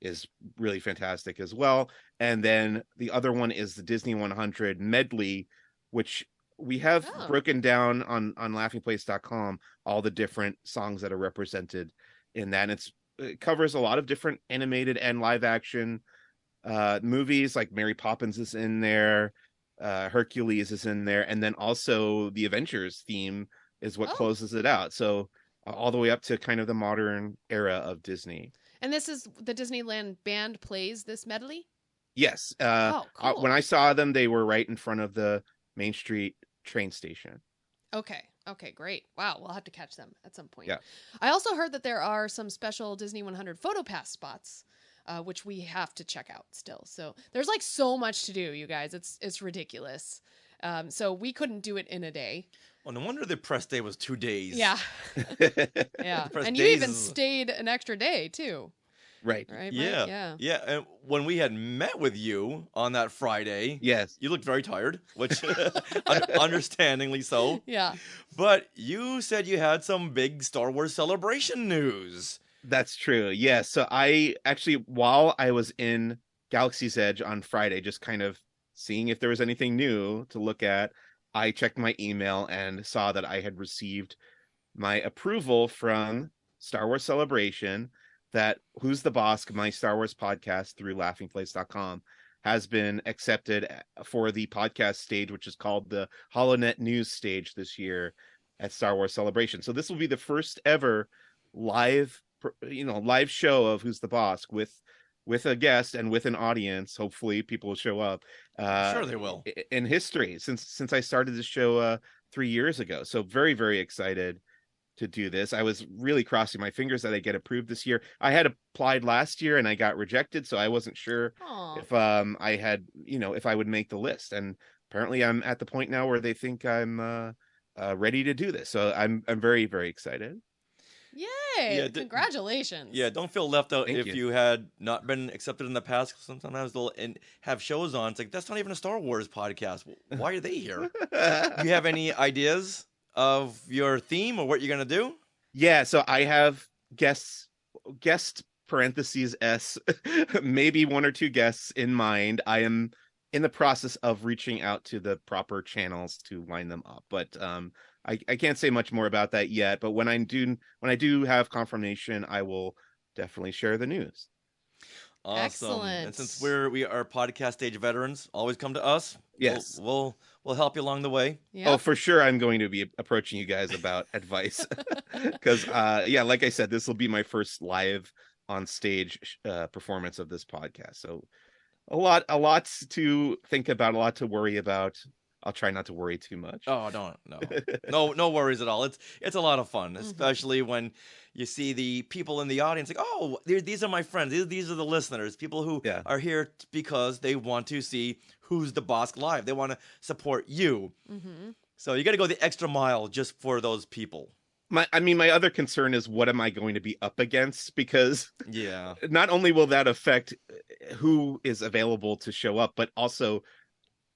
is really fantastic as well. And then the other one is the Disney100 medley, which we have broken down on laughingplace.com all the different songs that are represented in that. And it covers a lot of different animated and live action movies, like Mary Poppins is in there, Hercules is in there, and then also the Avengers theme is what closes it out. So all the way up to kind of the modern era of Disney. And this is the Disneyland Band plays this medley? Yes. Cool. When I saw them, they were right in front of the Main Street train station. Okay, great. Wow, we'll have to catch them at some point. Yeah. I also heard that there are some special Disney100 PhotoPass spots, which we have to check out still. So there's like so much to do, you guys. It's ridiculous. So we couldn't do it in a day. Well, no wonder the press day was 2 days. Yeah. Yeah. And you even stayed an extra day too. Right. Right. Yeah. And when we had met with you on that Friday, yes, you looked very tired, which understandingly so. Yeah. But you said you had some big Star Wars Celebration news. That's true. Yes. So I actually, while I was in Galaxy's Edge on Friday, just kind of seeing if there was anything new to look at, I checked my email and saw that I had received my approval from Star Wars Celebration that Who's the Boss, my Star Wars podcast through laughingplace.com, has been accepted for the podcast stage, which is called the HoloNet News stage this year at Star Wars Celebration. So this will be the first ever live show of Who's the Boss with a guest and with an audience. Hopefully people will show up. Sure they will. In history, since I started this show 3 years ago. So very, very excited to do this. I was really crossing my fingers that I get approved this year. I had applied last year and I got rejected, so I wasn't sure if I had, if I would make the list. And apparently I'm at the point now where they think I'm ready to do this. So I'm very, very excited. Yay! Yeah, congratulations. Yeah, don't feel left out if you had not been accepted in the past. Sometimes they'll have shows on. It's like, that's not even a Star Wars podcast. Why are they here? You have any ideas of your theme or what you're going to do? Yeah, so I have guest parentheses S, maybe one or two guests in mind. I am in the process of reaching out to the proper channels to line them up, but I can't say much more about that yet. But when I do have confirmation, I will definitely share the news. Awesome. Excellent. And since we are podcast stage veterans, always come to us. Yes. We'll help you along the way. Yep. Oh, for sure. I'm going to be approaching you guys about advice because, like I said, this will be my first live on stage performance of this podcast. So a lot to think about, a lot to worry about. I'll try not to worry too much. Oh, no worries at all. It's a lot of fun, especially when you see the people in the audience like, oh, these are my friends. These are the listeners, people who are here because they want to see Who's the Boss live. They want to support you. Mm-hmm. So you got to go the extra mile just for those people. My other concern is what am I going to be up against? Because not only will that affect who is available to show up, but also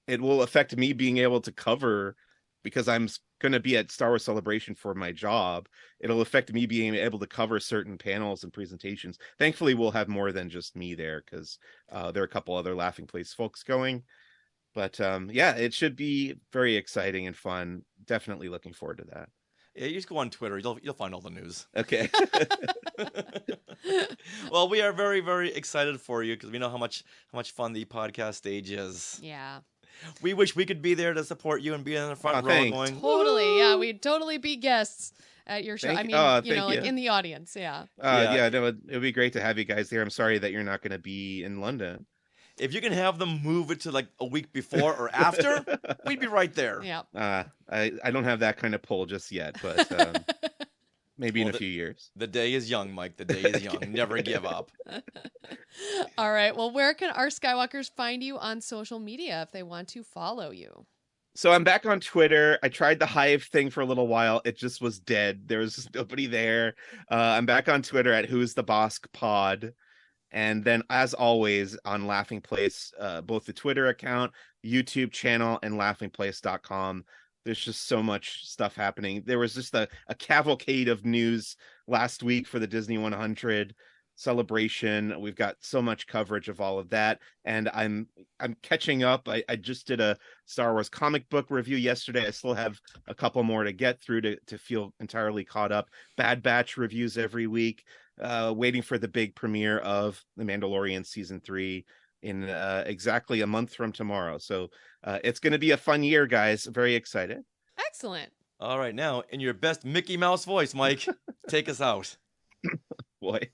it will affect me being able to cover, because I'm going to be at Star Wars Celebration for my job. It'll affect me being able to cover certain panels and presentations. Thankfully, we'll have more than just me there because there are a couple other Laughing Place folks going. But it should be very exciting and fun. Definitely looking forward to that. Yeah, you just go on Twitter. You'll find all the news. Okay. Well, we are very, very excited for you because we know how much fun the podcast stage is. Yeah. We wish we could be there to support you and be in the front row going. Totally, yeah. We'd totally be guests at your show. Like in the audience, yeah. No, it would be great to have you guys there. I'm sorry that you're not going to be in London. If you can have them move it to like a week before or after, we'd be right there. Yeah. I don't have that kind of pull just yet, but maybe in a few years. The day is young, Mike. The day is young. Never give up. All right. Well, where can our Skywalkers find you on social media if they want to follow you? So I'm back on Twitter. I tried the Hive thing for a little while. It just was dead. There was nobody there. I'm back on Twitter at Who's the Boss Pod. And then, as always, on Laughing Place, both the Twitter account, YouTube channel, and laughingplace.com. There's just so much stuff happening. There was just a cavalcade of news last week for the Disney100 celebration. We've got so much coverage of all of that, and I'm catching up. I just did a Star Wars comic book review yesterday. I still have a couple more to get through to feel entirely caught up. Bad Batch reviews every week. Waiting for the big premiere of The Mandalorian Season 3 in exactly a month from tomorrow. So it's going to be a fun year, guys. Very excited. Excellent. All right, now, in your best Mickey Mouse voice, Mike, take us out. Boy.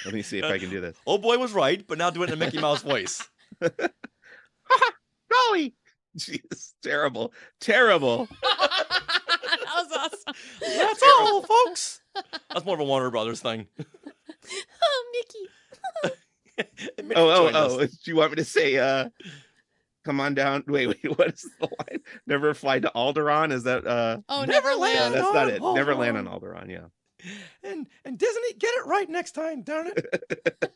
Let me see if I can do this. Oh, boy was right, but now do it in a Mickey Mouse voice. Golly! Jeez, terrible. Terrible. That was awesome. That's all, folks. That's more of a Warner Brothers thing. Oh, Mickey. Do you want me to say, come on down? Wait, what is the line? Never fly to Alderaan? Is that, Neverland. No, that's not it. Alderaan. Never land on Alderaan, yeah. And Disney, get it right next time, darn it.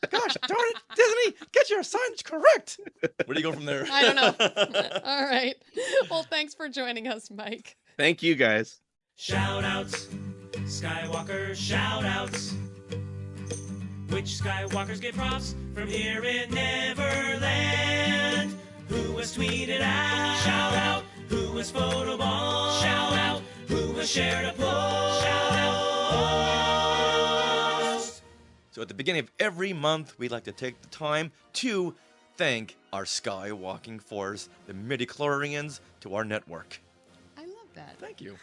Gosh, darn it. Disney, get your signage correct. Where do you go from there? I don't know. All right. Well, thanks for joining us, Mike. Thank you, guys. Shout outs, Skywalker shout outs. Which Skywalkers get props from here in Neverland? Who was tweeted out? Shout out. Who was photobombed? Shout out. Who was shared a post? Shout out. So at the beginning of every month, we like to take the time to thank our Skywalking Force, the midichlorians, to our network. I love that. Thank you.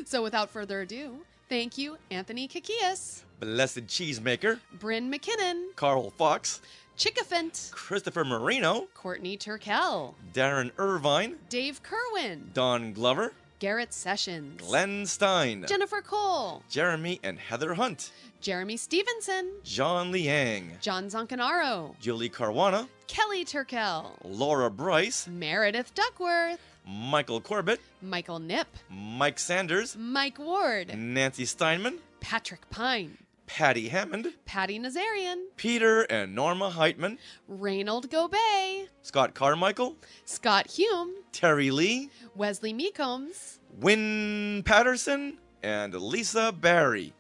So without further ado, thank you, Anthony Kikias, Blessed Cheesemaker, Bryn MacKinnon, Carl Fox, Chickafant, Christopher Marino, Courtney Turkel, Darren Irvine, Dave Kerwin, Don Glover, Garrett Sessions, Glenn Stein, Jennifer Cole, Jeremy and Heather Hunt, Jeremy Stevenson, John Liang, John Zoncanaro, Julie Caruana, Kelly Turkel, Laura Bryce, Meredith Duckworth, Michael Corbett, Michael Knipp, Mike Sanders, Mike Ward, Nancy Steinman, Patrick Pine, Patty Hammond, Patty Nazarian, Peter and Norma Heitman, Reynold Gobey, Scott Carmichael, Scott Hume, Terry Lee, Wesley Meecombs, Wynn Patterson, and Lisa Barry.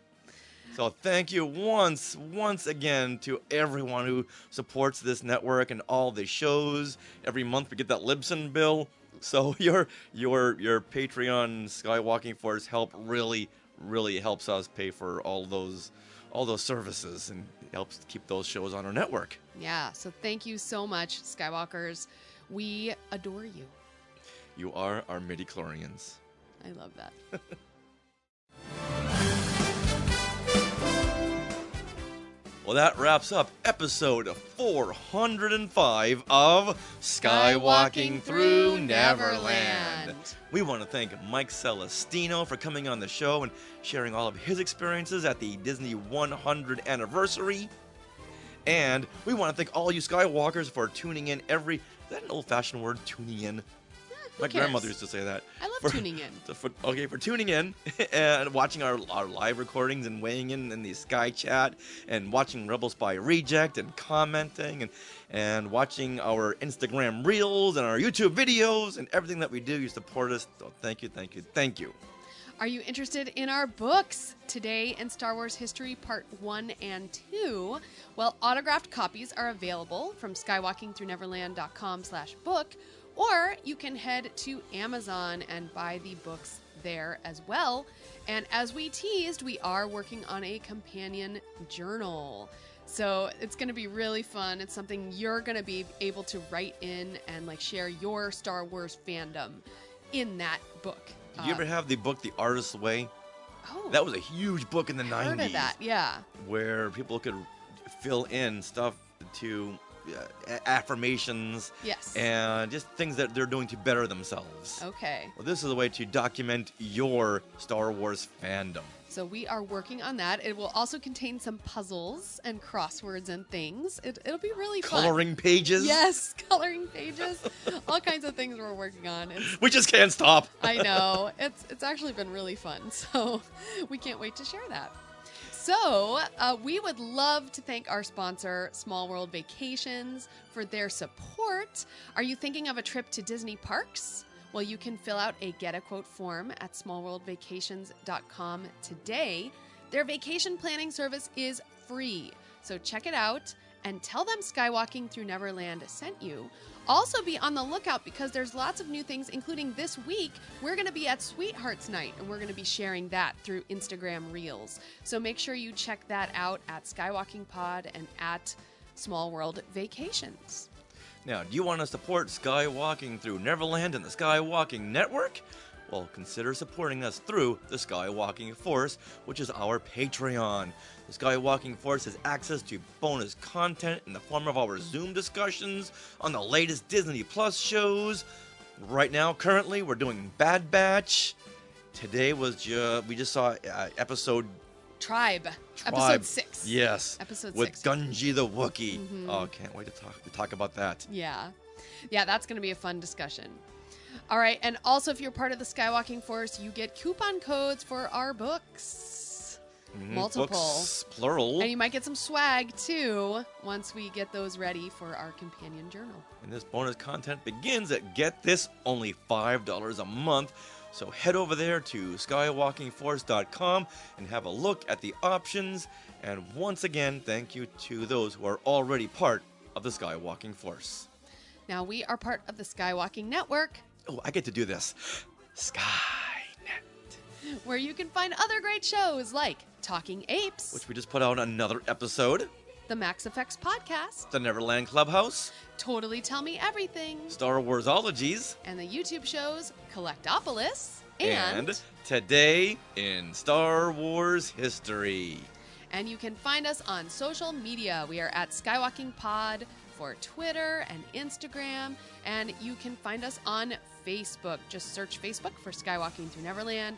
So thank you once again to everyone who supports this network and all the shows. Every month we get that Libsyn bill. So your Patreon Skywalking Force help really helps us pay for all those services and helps keep those shows on our network. Yeah, so thank you so much, Skywalkers. We adore you. You are our midi-chlorians. I love that. Well, that wraps up episode 405 of Skywalking Through Neverland. We want to thank Mike Celestino for coming on the show and sharing all of his experiences at the Disney 100 anniversary. And we want to thank all you Skywalkers for tuning in every... Is that an old-fashioned word, tuning in? My grandmother used to say that. I love tuning in. For tuning in and watching our live recordings and weighing in the Sky Chat and watching Rebel Spy Reject and commenting and watching our Instagram Reels and our YouTube videos and everything that we do. You support us. So thank you. Are you interested in our books? Today in Star Wars History Part 1 and 2. Well, autographed copies are available from skywalkingthroughneverland.com/book. Or you can head to Amazon and buy the books there as well. And as we teased, we are working on a companion journal. So it's going to be really fun. It's something you're going to be able to write in and share your Star Wars fandom in that book. Did you ever have the book The Artist's Way? Oh. That was a huge book in the 90s. Heard of that, yeah. Where people could fill in stuff to... affirmations, yes, and just things that they're doing to better themselves. Okay. Well, this is a way to document your Star Wars fandom. So we are working on that. It will also contain some puzzles and crosswords and things. It'll be really fun. Coloring pages? Yes, coloring pages. All kinds of things we're working on. We just can't stop. I know. It's actually been really fun. So we can't wait to share that. So, we would love to thank our sponsor, Small World Vacations, for their support. Are you thinking of a trip to Disney parks? Well, you can fill out a Get a Quote form at smallworldvacations.com today. Their vacation planning service is free, so check it out and tell them Skywalking Through Neverland sent you. Also be on the lookout because there's lots of new things, including this week, we're going to be at Sweethearts Night, and we're going to be sharing that through Instagram Reels. So make sure you check that out at Skywalking Pod and at Small World Vacations. Now, do you want to support Skywalking Through Neverland and the Skywalking Network? Well, consider supporting us through the Skywalking Force, which is our Patreon. The Skywalking Force has access to bonus content in the form of our Zoom discussions on the latest Disney Plus shows. Right now, currently, we're doing Bad Batch. Today was we just saw episode... Tribe. Episode 6. Yes. Episode 6. With Gunji the Wookiee. Mm-hmm. Oh, can't wait to talk about that. Yeah, that's going to be a fun discussion. All right, and also if you're part of the Skywalking Force, you get coupon codes for our books. Multiple. Books, plural. And you might get some swag, too, once we get those ready for our companion journal. And this bonus content begins at, get this, only $5 a month. So head over there to skywalkingforce.com and have a look at the options. And once again, thank you to those who are already part of the Skywalking Force. Now, we are part of the Skywalking Network. Oh, I get to do this. Skynet. Where you can find other great shows like Talking Apes, which we just put out another episode. The Max EFX Podcast. The Neverland Clubhouse. Totally Tell Me Everything. Star Warsologies. And the YouTube shows Collectopolis and Today in Star Wars History. And you can find us on social media. We are at Skywalking Pod for Twitter and Instagram, and you can find us on Facebook. Just search Facebook for Skywalking Through Neverland.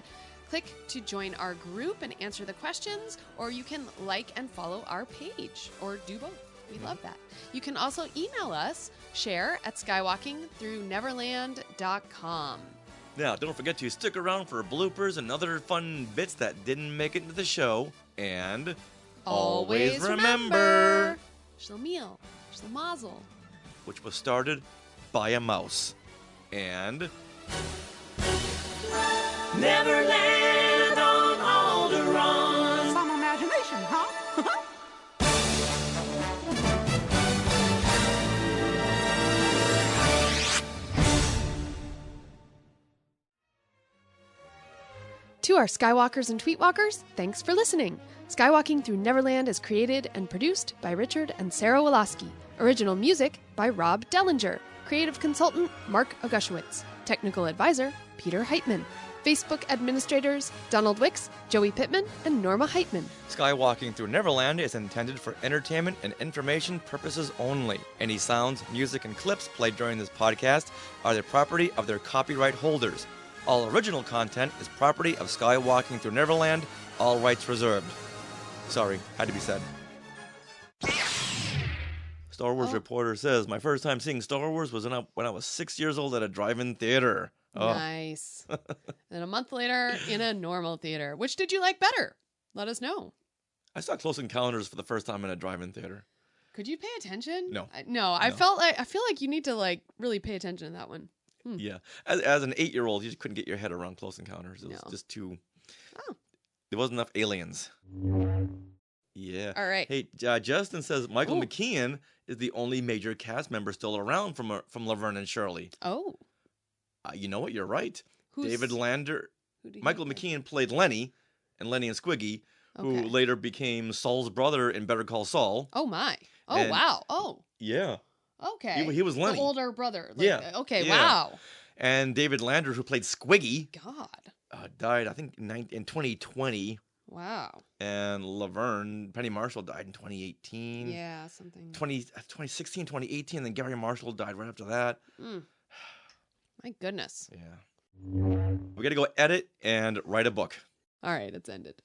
Click to join our group and answer the questions, or you can like and follow our page, or do both. We love that. You can also email us, share@skywalkingthroughneverland.com. Now, don't forget to stick around for bloopers and other fun bits that didn't make it into the show, and always remember Shlemiel, Shlemazel, which was started by a mouse. And Neverland on Alderaan. Some imagination. To our Skywalkers and Tweetwalkers, thanks for listening. Skywalking Through Neverland is created and produced by Richard and Sarah Woloski. Original music by Rob Dellinger. Creative consultant Mark Augushowitz. Technical advisor Peter Heitman. Facebook administrators Donald Wicks, Joey Pittman, and Norma Heitman. Skywalking Through Neverland is intended for entertainment and information purposes only. Any sounds, music, and clips played during this podcast are the property of their copyright holders. All original content is property of Skywalking Through Neverland, all rights reserved. Sorry, had to be said. Star Wars reporter says, my first time seeing Star Wars was when I was 6 years old at a drive-in theater. Oh. Nice. And a month later in a normal theater. Which did you like better? Let us know. I saw Close Encounters for the first time in a drive-in theater. Could you pay attention? No. I feel like you need to really pay attention to that one. Yeah. As an 8-year-old, you just couldn't get your head around Close Encounters. It was just too... Oh. There wasn't enough aliens. Yeah. All right. Hey, Justin says Michael McKean is the only major cast member still around from Laverne and Shirley. Oh. You know what? You're right. David Lander. Michael McKean played Lenny and Squiggy, who later became Saul's brother in Better Call Saul. Oh, my. Oh, wow. Oh. Yeah. Okay. He was Lenny. The older brother. Yeah. Okay, yeah. wow. And David Lander, who played Squiggy. God. Died, I think, in 2020. Wow. And Laverne, Penny Marshall, died in 2018. Yeah, something. 2016, 2018, and then Gary Marshall died right after that. My goodness. Yeah. We got to go edit and write a book. All right, it's ended.